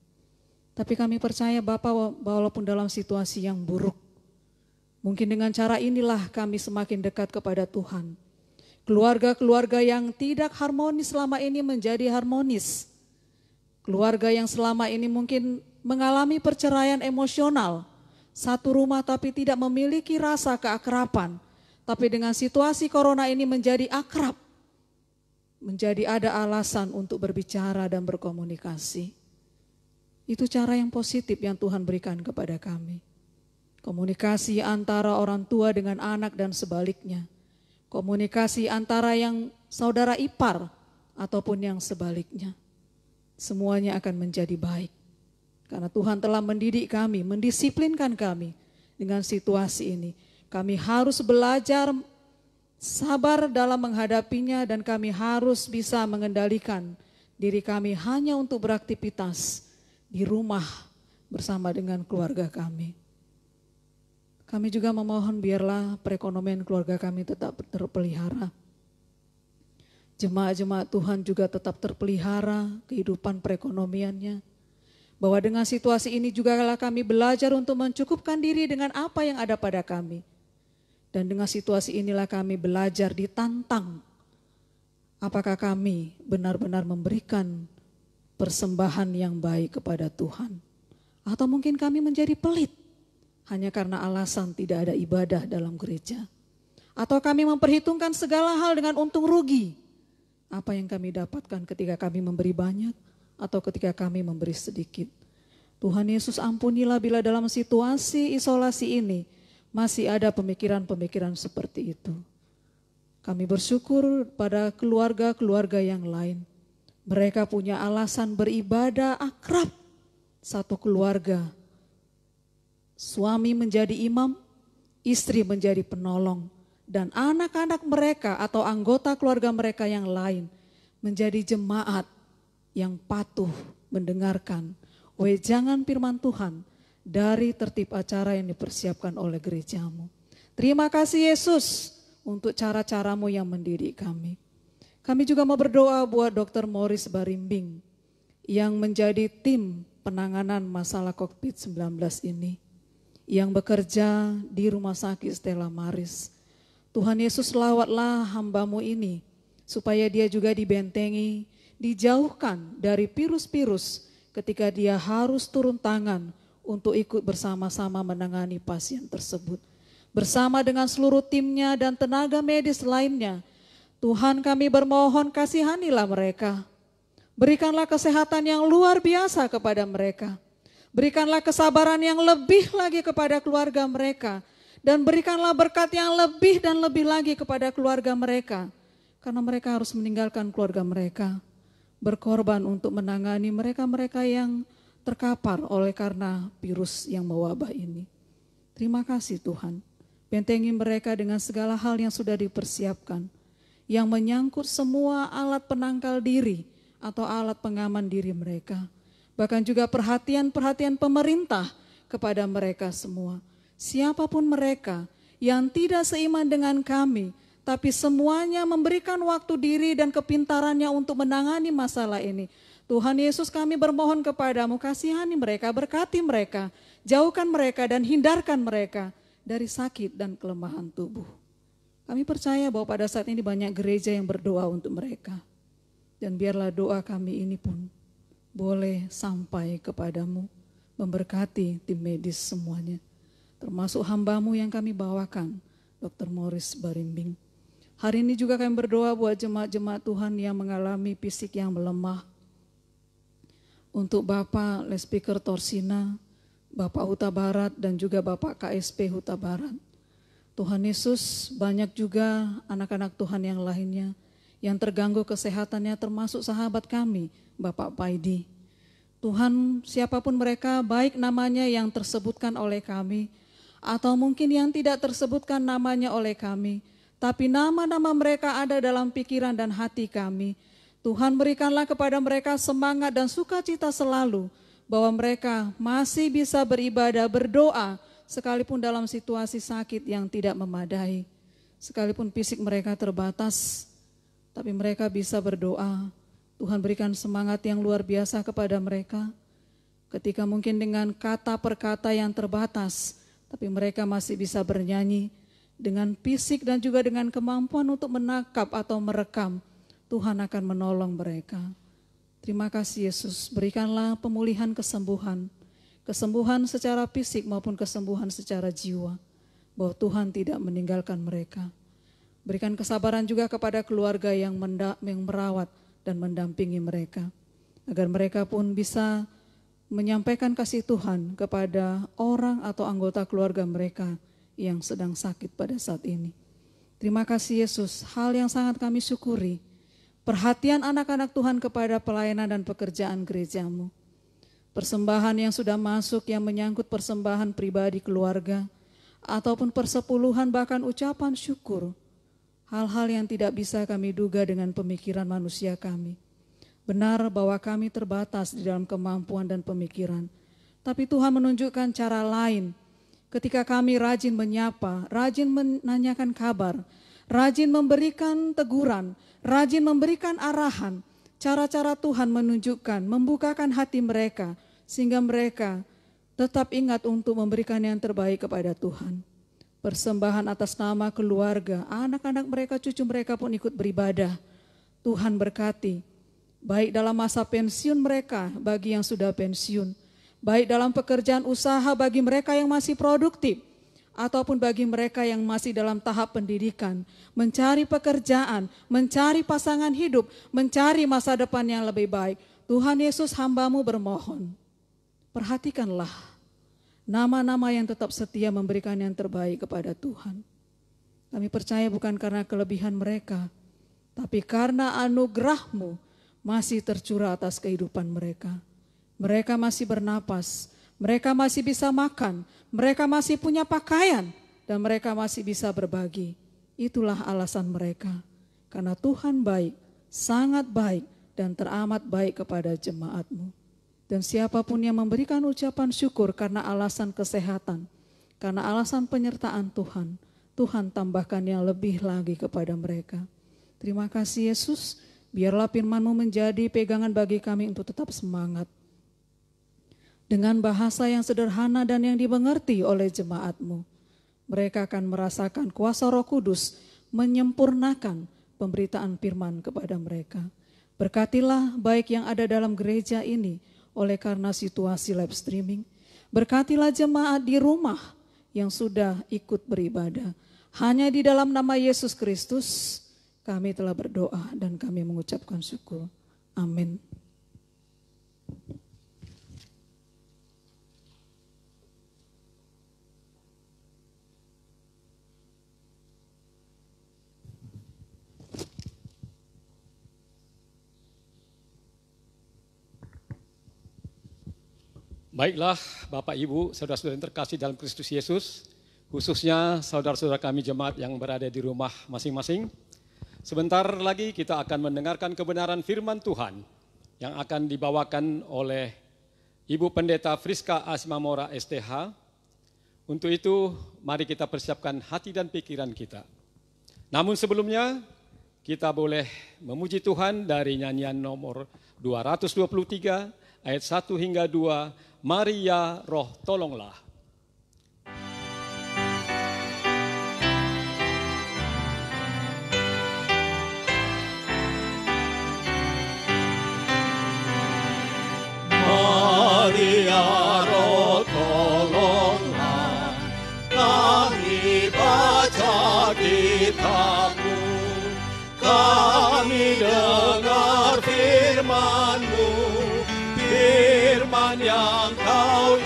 D: Tapi kami percaya Bapa, walaupun dalam situasi yang buruk, mungkin dengan cara inilah kami semakin dekat kepada Tuhan. Keluarga-keluarga yang tidak harmonis selama ini menjadi harmonis. Keluarga yang selama ini mungkin mengalami perceraian emosional. Satu rumah tapi tidak memiliki rasa keakraban. Tapi dengan situasi corona ini menjadi akrab. Menjadi ada alasan untuk berbicara dan berkomunikasi. Itu cara yang positif yang Tuhan berikan kepada kami. Komunikasi antara orang tua dengan anak dan sebaliknya. Komunikasi antara yang saudara ipar ataupun yang sebaliknya. Semuanya akan menjadi baik. Karena Tuhan telah mendidik kami, mendisiplinkan kami dengan situasi ini. Kami harus belajar sabar dalam menghadapinya dan kami harus bisa mengendalikan diri kami hanya untuk beraktivitas di rumah bersama dengan keluarga kami. Kami juga memohon biarlah perekonomian keluarga kami tetap terpelihara. Jemaat-jemaat Tuhan juga tetap terpelihara kehidupan perekonomiannya. Bahwa dengan situasi ini juga kami belajar untuk mencukupkan diri dengan apa yang ada pada kami. Dan dengan situasi inilah kami belajar ditantang. Apakah kami benar-benar memberikan persembahan yang baik kepada Tuhan. Atau mungkin kami menjadi pelit hanya karena alasan tidak ada ibadah dalam gereja. Atau kami memperhitungkan segala hal dengan untung rugi. Apa yang kami dapatkan ketika kami memberi banyak atau ketika kami memberi sedikit. Tuhan Yesus, ampunilah bila dalam situasi isolasi ini masih ada pemikiran-pemikiran seperti itu. Kami bersyukur pada keluarga-keluarga yang lain. Mereka punya alasan beribadah akrab. Satu keluarga, suami menjadi imam, istri menjadi penolong. dan anak-anak mereka atau anggota keluarga mereka yang lain menjadi jemaat yang patuh mendengarkan wejangan firman Tuhan dari tertib acara yang dipersiapkan oleh gerejamu. Terima kasih Yesus untuk cara-caramu yang mendidik kami. Kami juga mau berdoa buat Dr. Morris Barimbing yang menjadi tim penanganan masalah COVID-19 ini, yang bekerja di Rumah Sakit Stella Maris. Tuhan Yesus, lawatlah hamba-Mu ini, supaya dia juga dibentengi, dijauhkan dari virus-virus ketika dia harus turun tangan untuk ikut bersama-sama menangani pasien tersebut. Bersama dengan seluruh timnya dan tenaga medis lainnya, Tuhan kami bermohon kasihanilah mereka. Berikanlah kesehatan yang luar biasa kepada mereka. Berikanlah kesabaran yang lebih lagi kepada keluarga mereka. Dan berikanlah berkat yang lebih dan lebih lagi kepada keluarga mereka. Karena mereka harus meninggalkan keluarga mereka. Berkorban untuk menangani mereka-mereka yang terkapar oleh karena virus yang mewabah ini. Terima kasih Tuhan. Bentengi mereka dengan segala hal yang sudah dipersiapkan. Yang menyangkut semua alat penangkal diri atau alat pengaman diri mereka. Bahkan juga perhatian-perhatian pemerintah kepada mereka semua. Siapapun mereka yang tidak seiman dengan kami, tapi semuanya memberikan waktu diri dan kepintarannya untuk menangani masalah ini. Tuhan Yesus, kami bermohon kepadamu, kasihani mereka, berkati mereka, jauhkan mereka dan hindarkan mereka dari sakit dan kelemahan tubuh. Kami percaya bahwa pada saat ini banyak gereja yang berdoa untuk mereka. Dan biarlah doa kami ini pun boleh sampai kepadamu, memberkati tim medis semuanya. Termasuk hamba-Mu yang kami bawakan, Dr. Morris Barimbing. Hari ini juga kami berdoa buat jemaat-jemaat Tuhan yang mengalami fisik yang melemah. Untuk Bapak Lespiker Torsina, Bapak Huta Barat dan juga Bapak KSP Huta Barat. Tuhan Yesus, banyak juga anak-anak Tuhan yang lainnya yang terganggu kesehatannya, termasuk sahabat kami, Bapak Paidi. Tuhan, siapapun mereka, baik namanya yang tersebutkan oleh kami, atau mungkin yang tidak tersebutkan namanya oleh kami, tapi nama-nama mereka ada dalam pikiran dan hati kami. Tuhan, berikanlah kepada mereka semangat dan sukacita selalu, bahwa mereka masih bisa beribadah, berdoa, sekalipun dalam situasi sakit yang tidak memadai. Sekalipun fisik mereka terbatas, tapi mereka bisa berdoa. Tuhan, berikan semangat yang luar biasa kepada mereka. Ketika mungkin dengan kata per kata yang terbatas, tapi mereka masih bisa bernyanyi dengan fisik dan juga dengan kemampuan untuk menangkap atau merekam. Tuhan akan menolong mereka. Terima kasih Yesus, berikanlah pemulihan kesembuhan. Kesembuhan secara fisik maupun kesembuhan secara jiwa. Bahwa Tuhan tidak meninggalkan mereka. Berikan kesabaran juga kepada keluarga yang merawat dan mendampingi mereka. Agar mereka pun bisa menyampaikan kasih Tuhan kepada orang atau anggota keluarga mereka yang sedang sakit pada saat ini. Terima kasih Yesus, hal yang sangat kami syukuri. Perhatian anak-anak Tuhan kepada pelayanan dan pekerjaan gerejamu. Persembahan yang sudah masuk yang menyangkut persembahan pribadi keluarga, ataupun persepuluhan bahkan ucapan syukur. Hal-hal yang tidak bisa kami duga dengan pemikiran manusia kami. Benar bahwa kami terbatas di dalam kemampuan dan pemikiran. Tapi Tuhan menunjukkan cara lain. Ketika kami rajin menyapa, rajin menanyakan kabar, rajin memberikan teguran, rajin memberikan arahan. Cara-cara Tuhan menunjukkan, membukakan hati mereka. Sehingga mereka tetap ingat untuk memberikan yang terbaik kepada Tuhan. Persembahan atas nama keluarga, anak-anak mereka, cucu mereka pun ikut beribadah. Tuhan berkati. Baik dalam masa pensiun mereka bagi yang sudah pensiun, baik dalam pekerjaan usaha bagi mereka yang masih produktif, ataupun bagi mereka yang masih dalam tahap pendidikan, mencari pekerjaan, mencari pasangan hidup, mencari masa depan yang lebih baik. Tuhan Yesus, hamba-Mu bermohon, perhatikanlah nama-nama yang tetap setia memberikan yang terbaik kepada Tuhan. Kami percaya bukan karena kelebihan mereka, tapi karena anugerah-Mu masih tercurah atas kehidupan mereka. Mereka masih bernapas, mereka masih bisa makan, mereka masih punya pakaian, dan mereka masih bisa berbagi. Itulah alasan mereka, karena Tuhan baik, sangat baik dan teramat baik kepada jemaat-Mu. Dan siapapun yang memberikan ucapan syukur karena alasan kesehatan, karena alasan penyertaan Tuhan, Tuhan tambahkan yang lebih lagi kepada mereka. Terima kasih Yesus, biarlah firman-Mu menjadi pegangan bagi kami untuk tetap semangat. Dengan bahasa yang sederhana dan yang dimengerti oleh jemaat-Mu, mereka akan merasakan kuasa Roh Kudus menyempurnakan pemberitaan firman kepada mereka. Berkatilah baik yang ada dalam gereja ini oleh karena situasi live streaming. Berkatilah jemaat di rumah yang sudah ikut beribadah. Hanya di dalam nama Yesus Kristus kami telah berdoa dan kami mengucapkan syukur. Amin.
A: Baiklah Bapak Ibu, saudara-saudara yang terkasih dalam Kristus Yesus, khususnya saudara-saudara kami jemaat yang berada di rumah masing-masing. Sebentar lagi kita akan mendengarkan kebenaran firman Tuhan yang akan dibawakan oleh Ibu Pendeta Friska Asmamora STH. Untuk itu mari kita persiapkan hati dan pikiran kita. Namun sebelumnya kita boleh memuji Tuhan dari nyanyian nomor 223 ayat 1 hingga 2. Mari ya Roh tolonglah.
C: Mari ya Roh tolonglah, kami baca kitab-Mu, kami dengar firman-Mu, firman yang Kau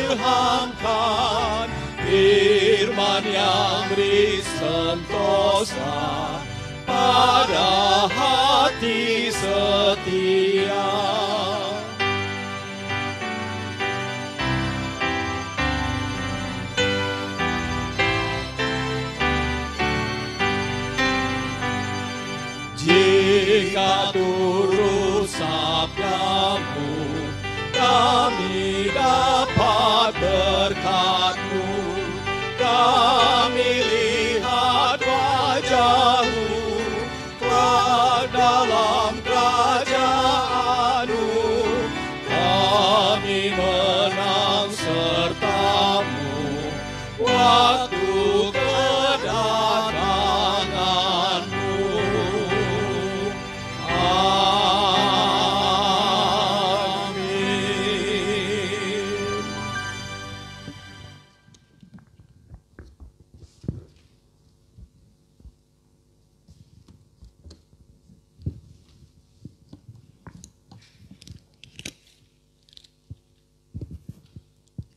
C: ilhamkan, firman yang beri sentosa pada hati setia. Jika turut sabda-Mu, kami dapat berkat-Mu, kami lihat wajah-Mu, kelak dalam kerajaan-Mu, kami menang serta-Mu, waktu kedatangan-Mu.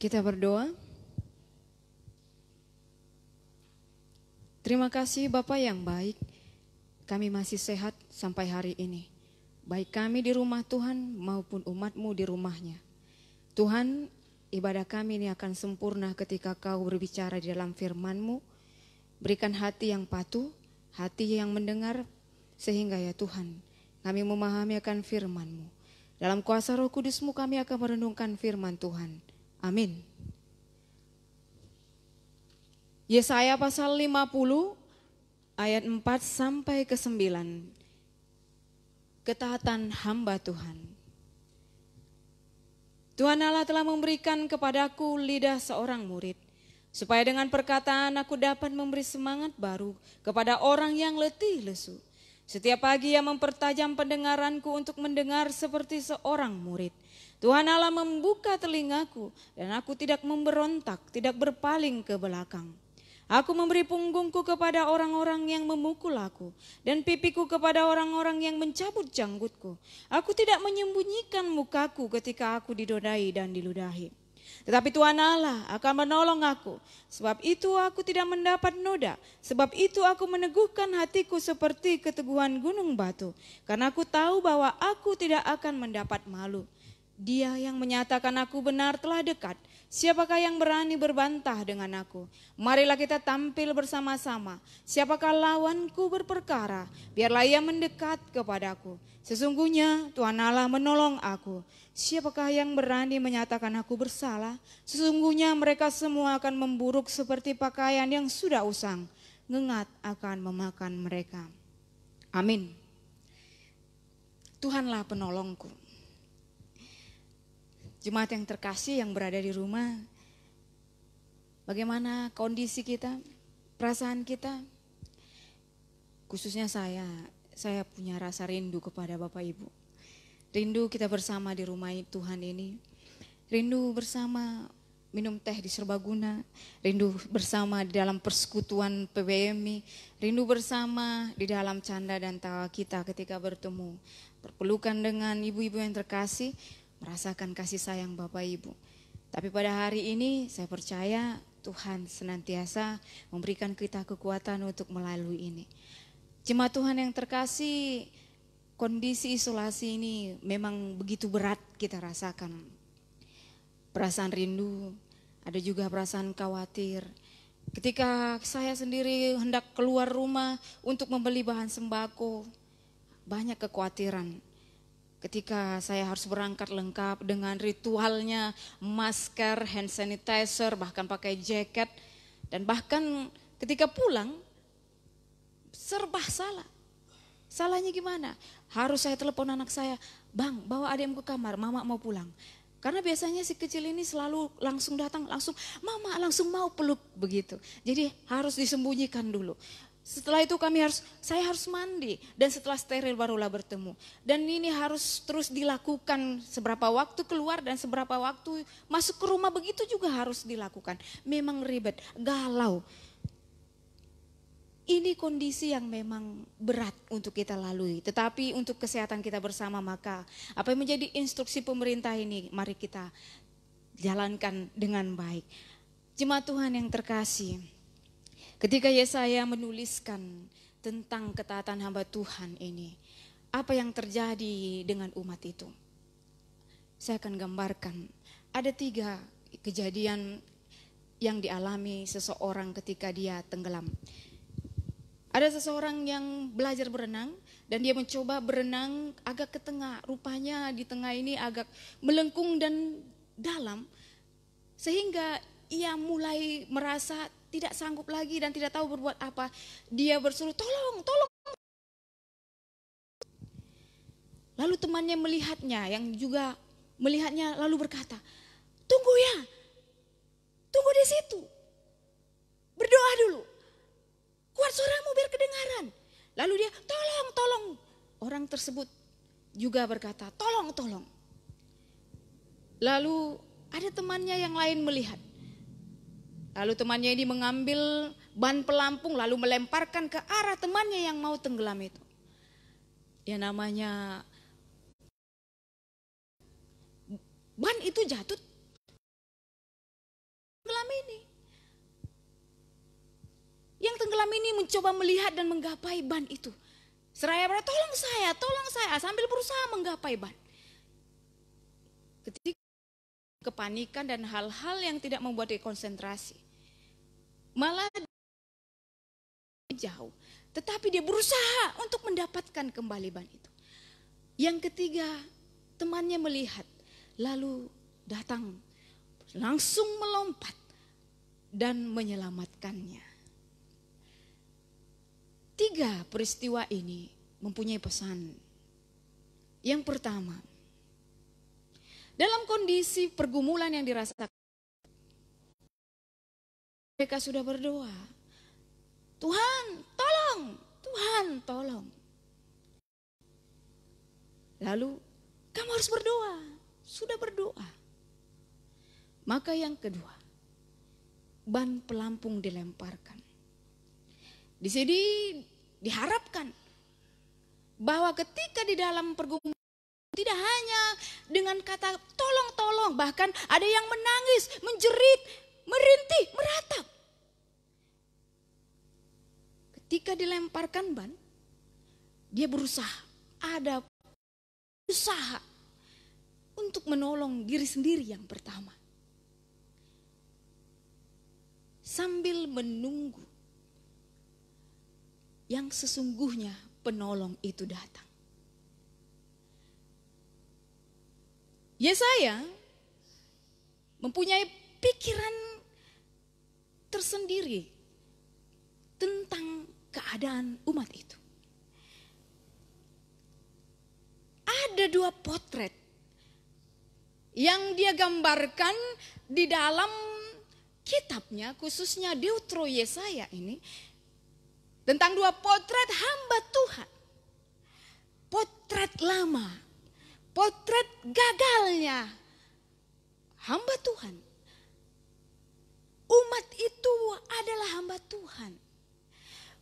E: Kita berdoa. Terima kasih Bapa yang baik, kami masih sehat sampai hari ini. Baik kami di rumah Tuhan maupun umat-Mu di rumahnya. Tuhan, ibadah kami ini akan sempurna ketika Kau berbicara di dalam firman-Mu. Berikan hati yang patuh, hati yang mendengar, sehingga ya Tuhan, kami memahami akan firman-Mu. Dalam kuasa Roh Kudus-Mu kami akan merenungkan firman Tuhan. Amin. Yesaya pasal 50 ayat 4 sampai ke 9. Ketaatan hamba Tuhan. Tuhan Allah telah memberikan kepadaku lidah seorang murid, supaya dengan perkataan aku dapat memberi semangat baru kepada orang yang letih lesu. Setiap pagi ia mempertajam pendengaranku untuk mendengar seperti seorang murid. Tuhan Allah membuka telingaku dan aku tidak memberontak, tidak berpaling ke belakang. Aku memberi punggungku kepada orang-orang yang memukul aku dan pipiku kepada orang-orang yang mencabut janggutku. Aku tidak menyembunyikan mukaku ketika aku didodai dan diludahi. Tetapi Tuhan Allah akan menolong aku, sebab itu aku tidak mendapat noda. Sebab itu aku meneguhkan hatiku seperti keteguhan gunung batu, karena aku tahu bahwa aku tidak akan mendapat malu. Dia yang menyatakan aku benar telah dekat. Siapakah yang berani berbantah dengan aku? Marilah kita tampil bersama-sama. Siapakah lawanku berperkara? Biarlah ia mendekat kepadaku. Sesungguhnya Tuhan Allah menolong aku. Siapakah yang berani menyatakan aku bersalah? Sesungguhnya mereka semua akan memburuk seperti pakaian yang sudah usang. Ngengat akan memakan mereka. Amin. Tuhanlah penolongku. Jemaat yang terkasih yang berada di rumah, bagaimana kondisi kita, perasaan kita? Khususnya saya punya rasa rindu kepada Bapak Ibu. Rindu kita bersama di rumah Tuhan ini. Rindu bersama minum teh di Serbaguna. Rindu bersama di dalam persekutuan PBMI. Rindu bersama di dalam canda dan tawa kita ketika bertemu. Berpelukan dengan ibu-ibu yang terkasih. Merasakan kasih sayang Bapak Ibu. Tapi pada hari ini saya percaya Tuhan senantiasa memberikan kita kekuatan untuk melalui ini. Jemaat Tuhan yang terkasih, kondisi isolasi ini memang begitu berat kita rasakan. Perasaan rindu, ada juga perasaan khawatir. Ketika saya sendiri hendak keluar rumah untuk membeli bahan sembako, banyak kekhawatiran. Ketika saya harus berangkat lengkap dengan ritualnya, masker, hand sanitizer, bahkan pakai jaket. Dan bahkan ketika pulang, serba salah. Salahnya gimana? Harus saya telepon anak saya, "Bang, bawa adikmu ke kamar, mama mau pulang." Karena biasanya si kecil ini selalu langsung datang, mama langsung mau peluk begitu. Jadi harus disembunyikan dulu. Setelah itu saya harus mandi dan setelah steril barulah bertemu. Dan ini harus terus dilakukan, seberapa waktu keluar dan seberapa waktu masuk ke rumah, begitu juga harus dilakukan. Memang ribet, galau. Ini kondisi yang memang berat untuk kita lalui. Tetapi untuk kesehatan kita bersama, maka apa yang menjadi instruksi pemerintah ini mari kita jalankan dengan baik. Jemaat Tuhan yang terkasih, ketika Yesaya menuliskan tentang ketaatan hamba Tuhan ini, apa yang terjadi dengan umat itu? Saya akan gambarkan, ada 3 kejadian yang dialami seseorang ketika dia tenggelam. Ada seseorang yang belajar berenang dan dia mencoba berenang agak ke tengah. Rupanya di tengah ini agak melengkung dan dalam, sehingga ia mulai merasa tidak sanggup lagi dan tidak tahu berbuat apa. Dia berseru, tolong. Lalu temannya melihatnya, yang juga melihatnya lalu berkata, tunggu di situ. Berdoa dulu. Kuat suaramu biar kedengaran. Lalu dia, tolong. Orang tersebut juga berkata, tolong. Lalu ada temannya yang lain melihat. Lalu temannya ini mengambil ban pelampung lalu melemparkan ke arah temannya yang mau tenggelam itu. Ya namanya ban itu jatuh tenggelam ini. Yang tenggelam ini mencoba melihat dan menggapai ban itu. Seraya berkata, tolong saya sambil berusaha menggapai ban. Ketika kepanikan dan hal-hal yang tidak membuat dia konsentrasi, malah jauh. Tetapi dia berusaha untuk mendapatkan kembali ban itu. Yang ketiga, temannya melihat, lalu datang, langsung melompat dan menyelamatkannya. 3 peristiwa ini mempunyai pesan. Yang pertama, dalam kondisi pergumulan yang dirasakan, mereka sudah berdoa, Tuhan tolong. Lalu kamu harus berdoa, sudah berdoa. Maka yang kedua, ban pelampung dilemparkan. Di sini diharapkan bahwa ketika di dalam pergumulan, tidak hanya dengan kata tolong, bahkan ada yang menangis, menjerit, merintih, meratap. Ketika dilemparkan ban, dia berusaha, ada usaha. untuk menolong diri sendiri yang pertama. Sambil menunggu yang sesungguhnya penolong itu datang. Yesaya mempunyai pikiran tersendiri tentang keadaan umat itu. Ada 2 potret yang dia gambarkan di dalam kitabnya, khususnya Deutero Yesaya ini, tentang 2 potret hamba Tuhan. Potret lama, potret gagalnya hamba Tuhan. Umat itu adalah hamba Tuhan.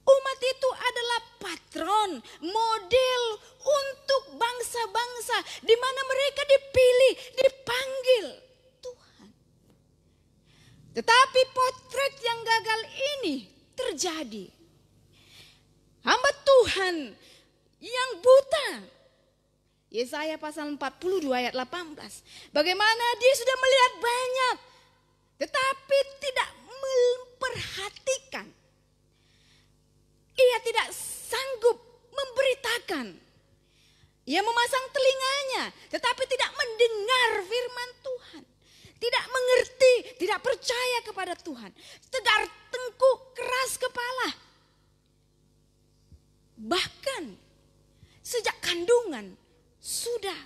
E: Umat itu adalah patron, model untuk bangsa-bangsa di mana mereka dipilih, dipanggil Tuhan. Tetapi potret yang gagal ini terjadi. Hamba Tuhan yang buta. Yesaya pasal 42 ayat 18. Bagaimana dia sudah melihat banyak, tetapi tidak memperhatikan. Ia tidak sanggup memberitakan. Ia memasang telinganya, tetapi tidak mendengar firman Tuhan. Tidak mengerti, tidak percaya kepada Tuhan. Tegar tengkuk, keras kepala. Bahkan sejak kandungan sudah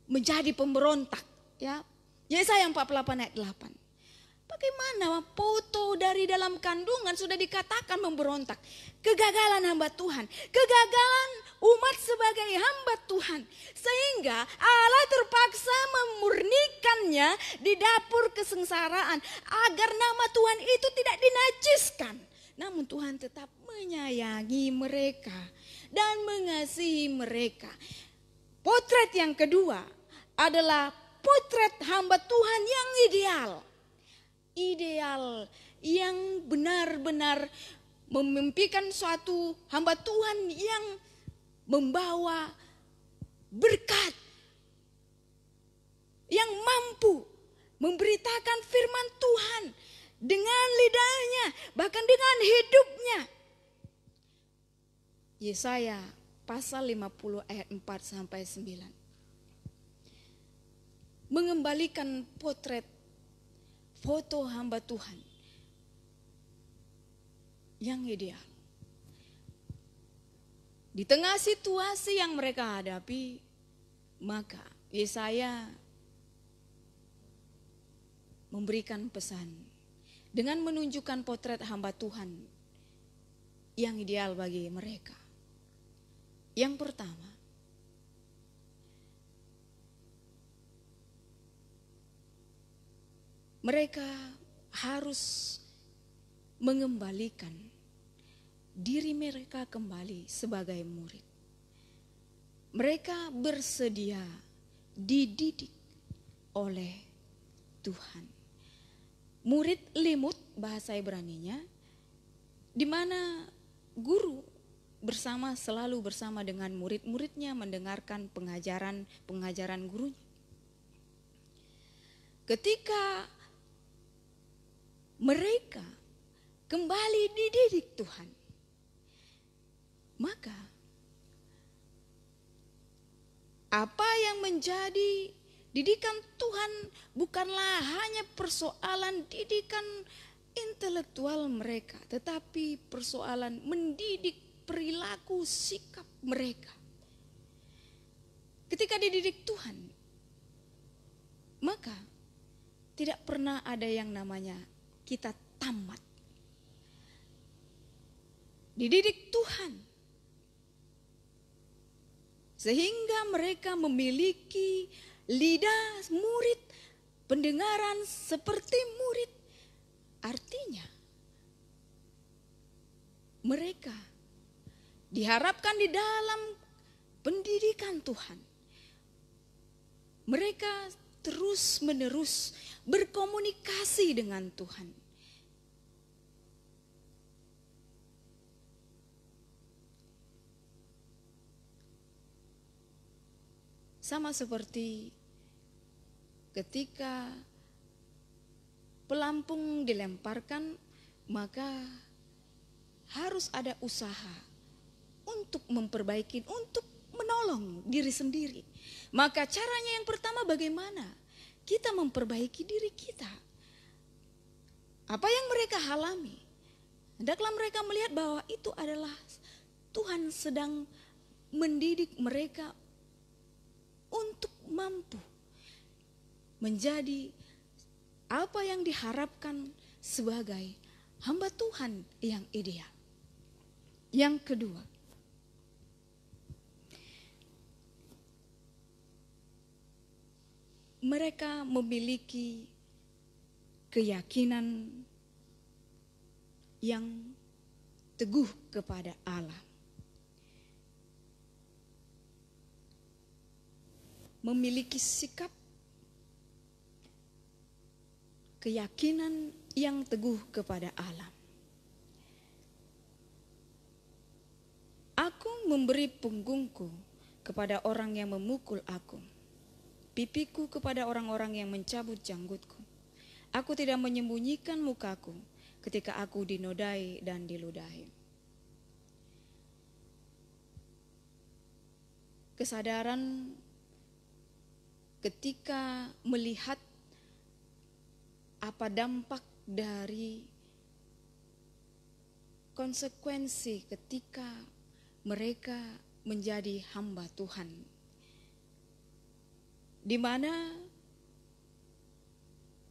E: menjadi pemberontak. Ya, Yesaya 48 ayat 8. Bagaimana foto dari dalam kandungan sudah dikatakan memberontak. Kegagalan hamba Tuhan. Kegagalan umat sebagai hamba Tuhan. Sehingga Allah terpaksa memurnikannya di dapur kesengsaraan. Agar nama Tuhan itu tidak dinajiskan. Namun Tuhan tetap menyayangi mereka. Dan mengasihi mereka. Potret yang kedua adalah potret hamba Tuhan yang ideal. Ideal yang benar-benar memimpikan suatu hamba Tuhan yang membawa berkat, yang mampu memberitakan firman Tuhan dengan lidahnya, bahkan dengan hidupnya. Yesaya pasal 50 ayat 4 sampai 9 mengembalikan potret foto hamba Tuhan yang ideal. Di tengah situasi yang mereka hadapi, maka Yesaya memberikan pesan dengan menunjukkan potret hamba Tuhan yang ideal bagi mereka. Yang pertama, mereka harus mengembalikan diri mereka kembali sebagai murid. Mereka bersedia dididik oleh Tuhan. Murid limut bahasa Ibraninya, di mana guru selalu bersama dengan murid-muridnya mendengarkan pengajaran gurunya. Ketika mereka kembali dididik Tuhan, maka apa yang menjadi didikan Tuhan bukanlah hanya persoalan didikan intelektual mereka, tetapi persoalan mendidik perilaku sikap mereka. Ketika dididik Tuhan, maka tidak pernah ada yang namanya kita tamat. Dididik Tuhan sehingga mereka memiliki lidah murid, pendengaran seperti murid. Artinya mereka diharapkan di dalam pendidikan Tuhan, mereka terus-menerus berkomunikasi dengan Tuhan. Sama seperti ketika pelampung dilemparkan, maka harus ada usaha untuk memperbaiki, untuk menolong diri sendiri. Maka caranya yang pertama bagaimana kita memperbaiki diri kita. Apa yang mereka alami, hendaklah mereka melihat bahwa itu adalah Tuhan sedang mendidik mereka untuk mampu menjadi apa yang diharapkan sebagai hamba Tuhan yang ideal. Yang kedua, mereka memiliki keyakinan yang teguh kepada Allah. Memiliki sikap keyakinan yang teguh kepada Allah. Aku memberi punggungku kepada orang yang memukul aku, pipiku kepada orang-orang yang mencabut janggutku. Aku tidak menyembunyikan mukaku ketika aku dinodai dan diludahi. Kesadaran ketika melihat apa dampak dari konsekuensi ketika mereka menjadi hamba Tuhan, di mana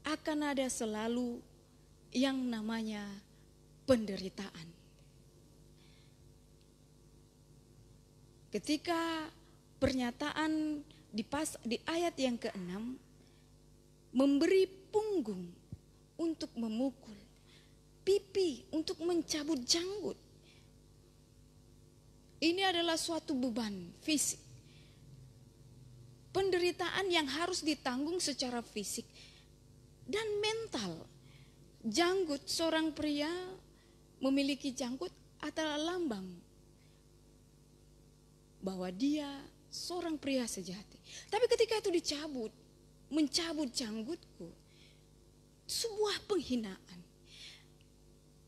E: akan ada selalu yang namanya penderitaan. Ketika pernyataan di ayat yang ke-6 memberi punggung untuk memukul, pipi untuk mencabut janggut. Ini adalah suatu beban fisik. Penderitaan yang harus ditanggung secara fisik dan mental. Janggut, seorang pria memiliki janggut adalah lambang bahwa dia seorang pria sejati. Tapi ketika itu dicabut, mencabut janggutku, sebuah penghinaan.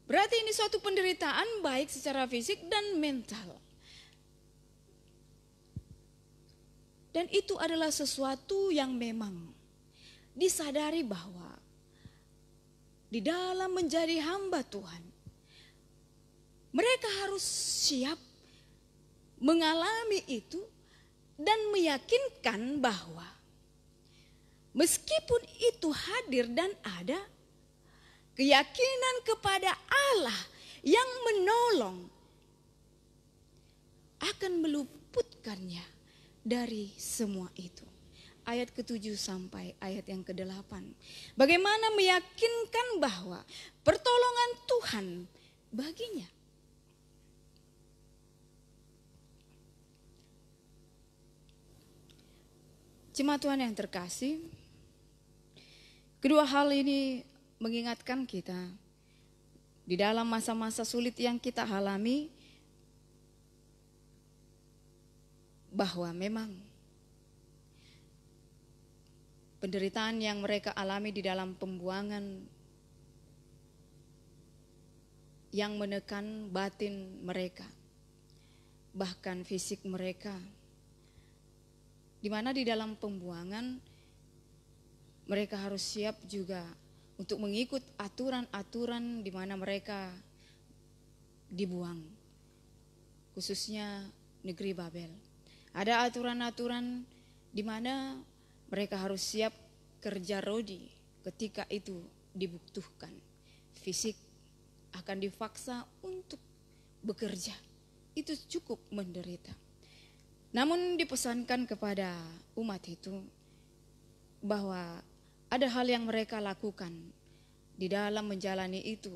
E: Berarti ini suatu penderitaan baik secara fisik dan mental. Dan itu adalah sesuatu yang memang disadari bahwa di dalam menjadi hamba Tuhan, mereka harus siap mengalami itu dan meyakinkan bahwa meskipun itu hadir dan ada, keyakinan kepada Allah yang menolong akan meluputkannya dari semua itu. Ayat ke-7 sampai ayat yang ke-8. Bagaimana meyakinkan bahwa pertolongan Tuhan baginya. Jemaat Tuhan yang terkasih, kedua hal ini mengingatkan kita di dalam masa-masa sulit yang kita alami bahwa memang penderitaan yang mereka alami di dalam pembuangan yang menekan batin mereka, bahkan fisik mereka, di mana di dalam pembuangan mereka harus siap juga untuk mengikut aturan-aturan di mana mereka dibuang, khususnya negeri Babel. Ada aturan-aturan di mana mereka harus siap kerja rodi ketika itu dibutuhkan. Fisik akan dipaksa untuk bekerja. Itu cukup menderita. Namun dipesankan kepada umat itu bahwa ada hal yang mereka lakukan di dalam menjalani itu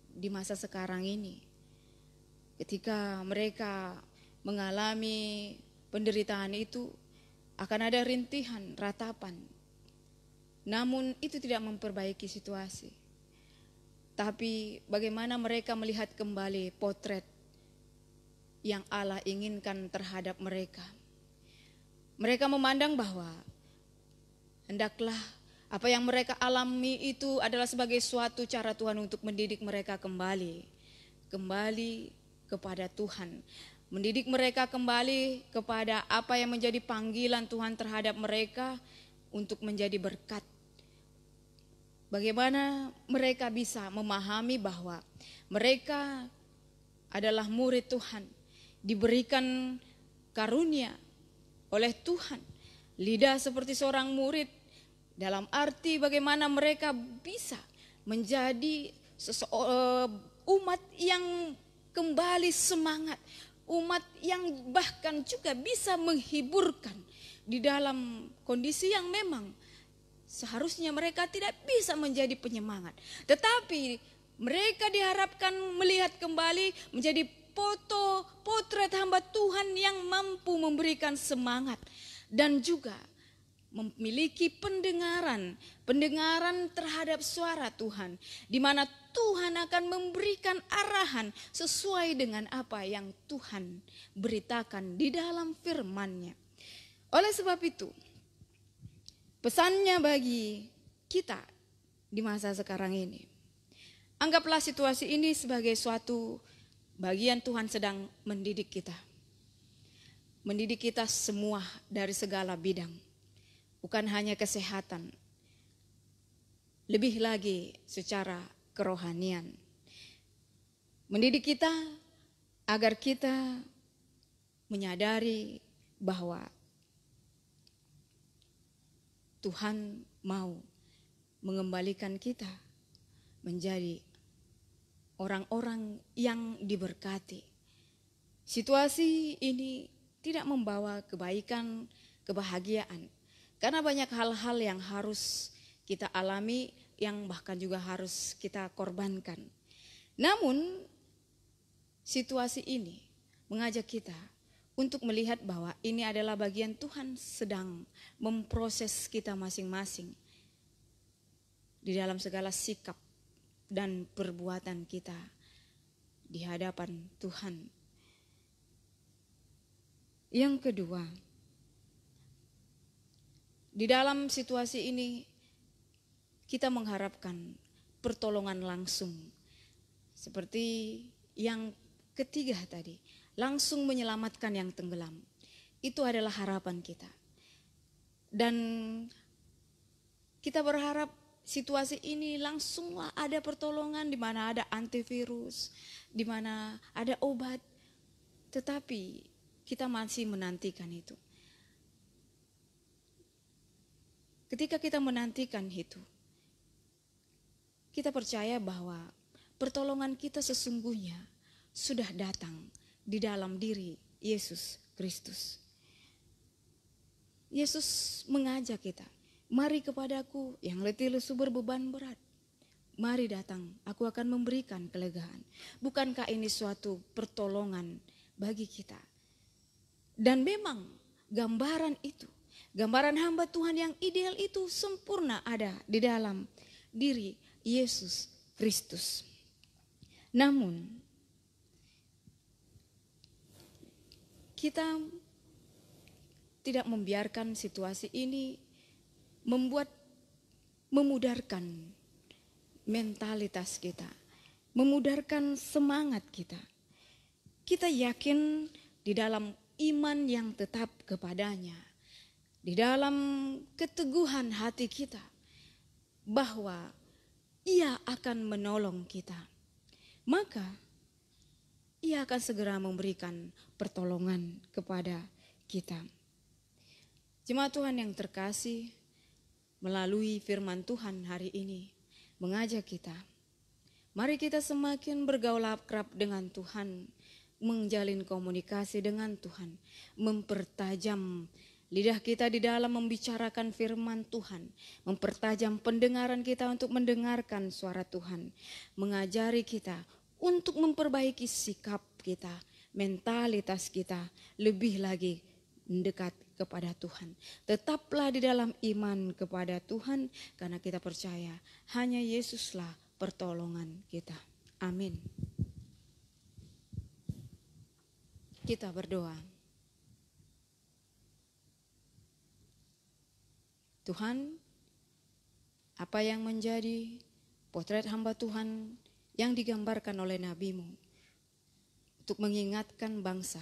E: di masa sekarang ini. Ketika mereka mengalami penderitaan itu, akan ada rintihan, ratapan. Namun itu tidak memperbaiki situasi. Tapi bagaimana mereka melihat kembali potret yang Allah inginkan terhadap mereka. Mereka memandang bahwa hendaklah apa yang mereka alami itu adalah sebagai suatu cara Tuhan untuk mendidik mereka kembali kepada Tuhan. Mendidik mereka kembali kepada apa yang menjadi panggilan Tuhan terhadap mereka untuk menjadi berkat. Bagaimana mereka bisa memahami bahwa mereka adalah murid Tuhan, diberikan karunia oleh Tuhan, lidah seperti seorang murid, dalam arti bagaimana mereka bisa menjadi umat yang kembali semangat, umat yang bahkan juga bisa menghiburkan di dalam kondisi yang memang seharusnya mereka tidak bisa menjadi penyemangat. Tetapi mereka diharapkan melihat kembali menjadi potret hamba Tuhan yang mampu memberikan semangat dan juga memiliki pendengaran terhadap suara Tuhan, di mana Tuhan akan memberikan arahan sesuai dengan apa yang Tuhan beritakan di dalam firman-Nya. Oleh sebab itu, pesannya bagi kita di masa sekarang ini, anggaplah situasi ini sebagai suatu bagian Tuhan sedang mendidik kita. Mendidik kita semua dari segala bidang. Bukan hanya kesehatan, lebih lagi secara kerohanian. Mendidik kita agar kita menyadari bahwa Tuhan mau mengembalikan kita menjadi orang-orang yang diberkati. Situasi ini tidak membawa kebaikan, kebahagiaan. Karena banyak hal-hal yang harus kita alami, yang bahkan juga harus kita korbankan. Namun situasi ini mengajak kita untuk melihat bahwa ini adalah bagian Tuhan sedang memproses kita masing-masing di dalam segala sikap dan perbuatan kita di hadapan Tuhan. Yang kedua, di dalam situasi ini kita mengharapkan pertolongan langsung. Seperti yang ketiga tadi, langsung menyelamatkan yang tenggelam. Itu adalah harapan kita. Dan kita berharap situasi ini langsunglah ada pertolongan, di mana ada antivirus, di mana ada obat. Tetapi kita masih menantikan itu. Ketika kita menantikan itu, kita percaya bahwa pertolongan kita sesungguhnya sudah datang di dalam diri Yesus Kristus. Yesus mengajak kita, mari kepadaku yang letih lesu berbeban berat. Mari datang, aku akan memberikan kelegaan. Bukankah ini suatu pertolongan bagi kita? Dan memang gambaran itu, gambaran hamba Tuhan yang ideal itu sempurna ada di dalam diri Yesus Kristus. Namun kita tidak membiarkan situasi ini memudarkan mentalitas kita, memudarkan semangat kita. Kita yakin di dalam iman yang tetap kepadanya, di dalam keteguhan hati kita, bahwa Ia akan menolong kita. Maka Ia akan segera memberikan pertolongan kepada kita. Jemaat Tuhan yang terkasih, melalui firman Tuhan hari ini mengajak kita, mari kita semakin bergaul akrab dengan Tuhan, menjalin komunikasi dengan Tuhan, mempertajam lidah kita di dalam membicarakan firman Tuhan, mempertajam pendengaran kita untuk mendengarkan suara Tuhan, mengajari kita untuk memperbaiki sikap kita, mentalitas kita, lebih lagi mendekat kepada Tuhan. Tetaplah di dalam iman kepada Tuhan, karena kita percaya hanya Yesuslah pertolongan kita. Amin. Kita berdoa. Tuhan, apa yang menjadi potret hamba Tuhan yang digambarkan oleh nabimu untuk mengingatkan bangsa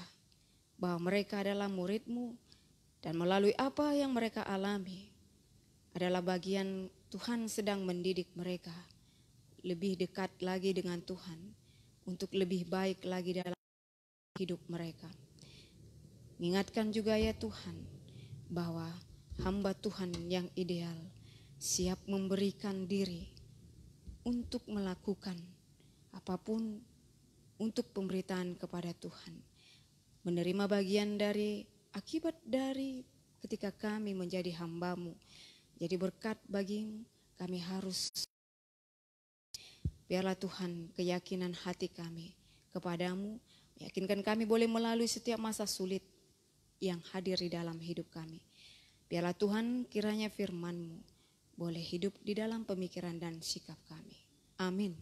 E: bahwa mereka adalah murid-Mu dan melalui apa yang mereka alami adalah bagian Tuhan sedang mendidik mereka lebih dekat lagi dengan Tuhan untuk lebih baik lagi dalam hidup mereka. Ingatkan juga ya Tuhan bahwa hamba Tuhan yang ideal siap memberikan diri untuk melakukan apapun untuk pemberitaan kepada Tuhan. Menerima bagian dari akibat dari ketika kami menjadi hamba-Mu. Jadi berkat bagi kami harus. Biarlah Tuhan keyakinan hati kami kepadamu, yakinkan kami boleh melalui setiap masa sulit yang hadir di dalam hidup kami. Biarlah Tuhan kiranya firman-Mu boleh hidup di dalam pemikiran dan sikap kami. Amin.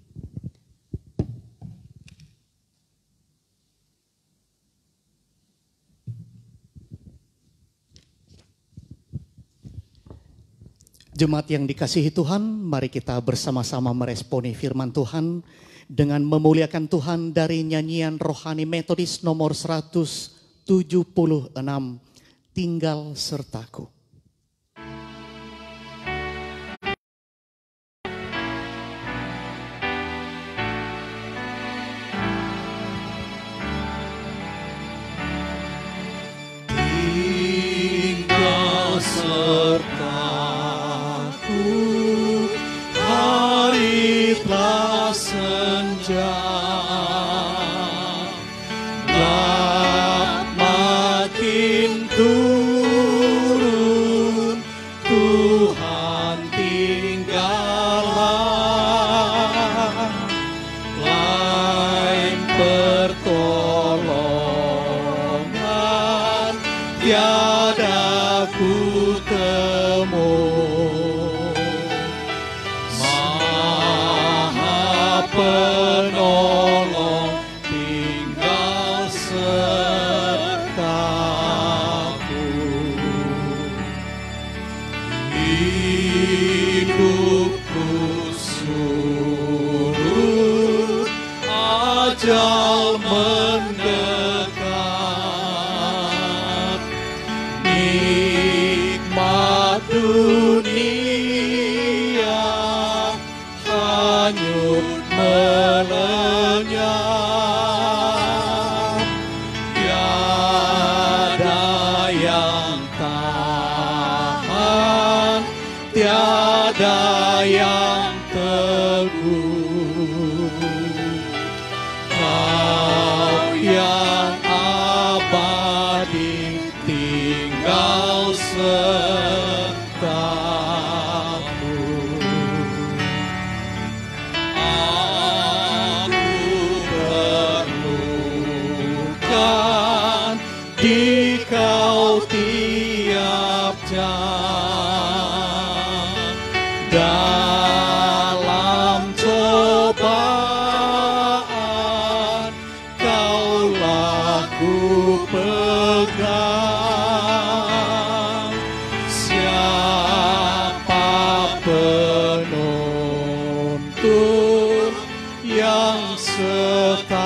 F: Jemaat yang dikasihi Tuhan, mari kita bersama-sama meresponi firman Tuhan dengan memuliakan Tuhan dari nyanyian rohani metodis nomor 176, Tinggal Sertaku.
C: Tinggal sertaku, hari telah senja, gelap makin turun, Tuhan tinggallah, lain pertolongan tiada ku temui. Maha penolong tinggal sertaku. Hidupku surut, ajal mendekat, nikmat dunia hanyut melenyap, tiada yang tahan, tiada yang teguh. Kau yang abadi tinggal sertaku. Aku perlukan di kau tiap jam, dalam cobaan kaulah ku pegang. Siapa penuntun yang setaramu?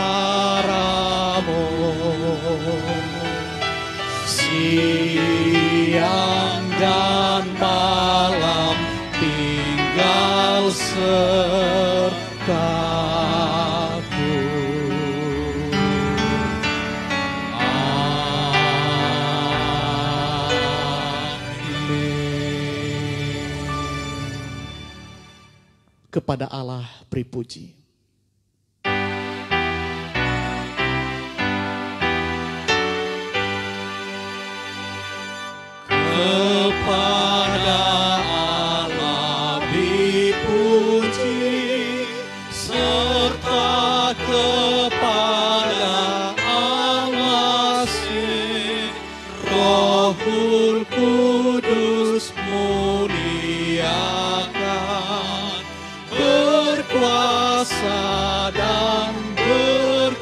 C: Siang dan malam tinggal sertaku.
F: Kepada Allah beri puji.
C: Kepada Allah dipuji, serta kepada Al-Masih, Rohul Kudus muliakan, berkuasa dan berkasihan.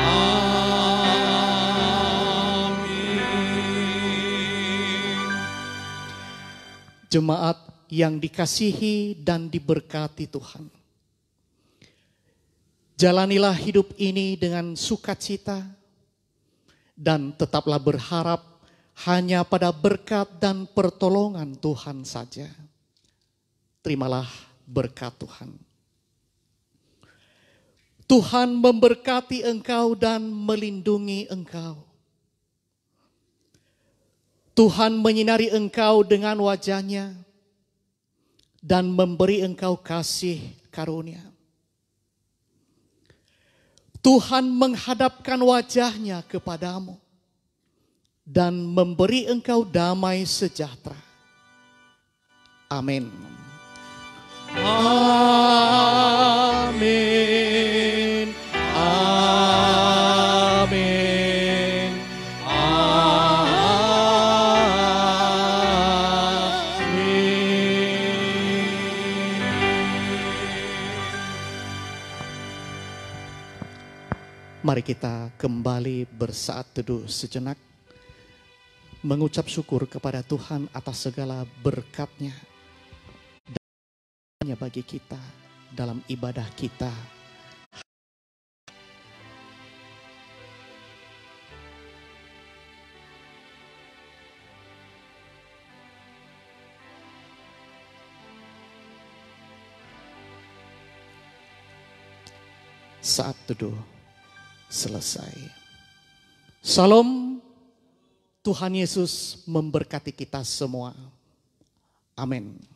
C: Amin.
F: Jemaat yang dikasihi dan diberkati Tuhan, jalanilah hidup ini dengan sukacita dan tetaplah berharap hanya pada berkat dan pertolongan Tuhan saja. Terimalah berkat Tuhan. Tuhan memberkati engkau dan melindungi engkau. Tuhan menyinari engkau dengan wajah-Nya dan memberi engkau kasih karunia. Tuhan menghadapkan wajah-Nya kepadamu dan memberi engkau damai sejahtera. Amin. Amin. Amin. Mari kita kembali bersaat teduh sejenak, mengucap syukur kepada Tuhan atas segala berkat-Nya dan bagi kita dalam ibadah kita. Saat teduh selesai. Salam, Tuhan Yesus memberkati kita semua. Amin.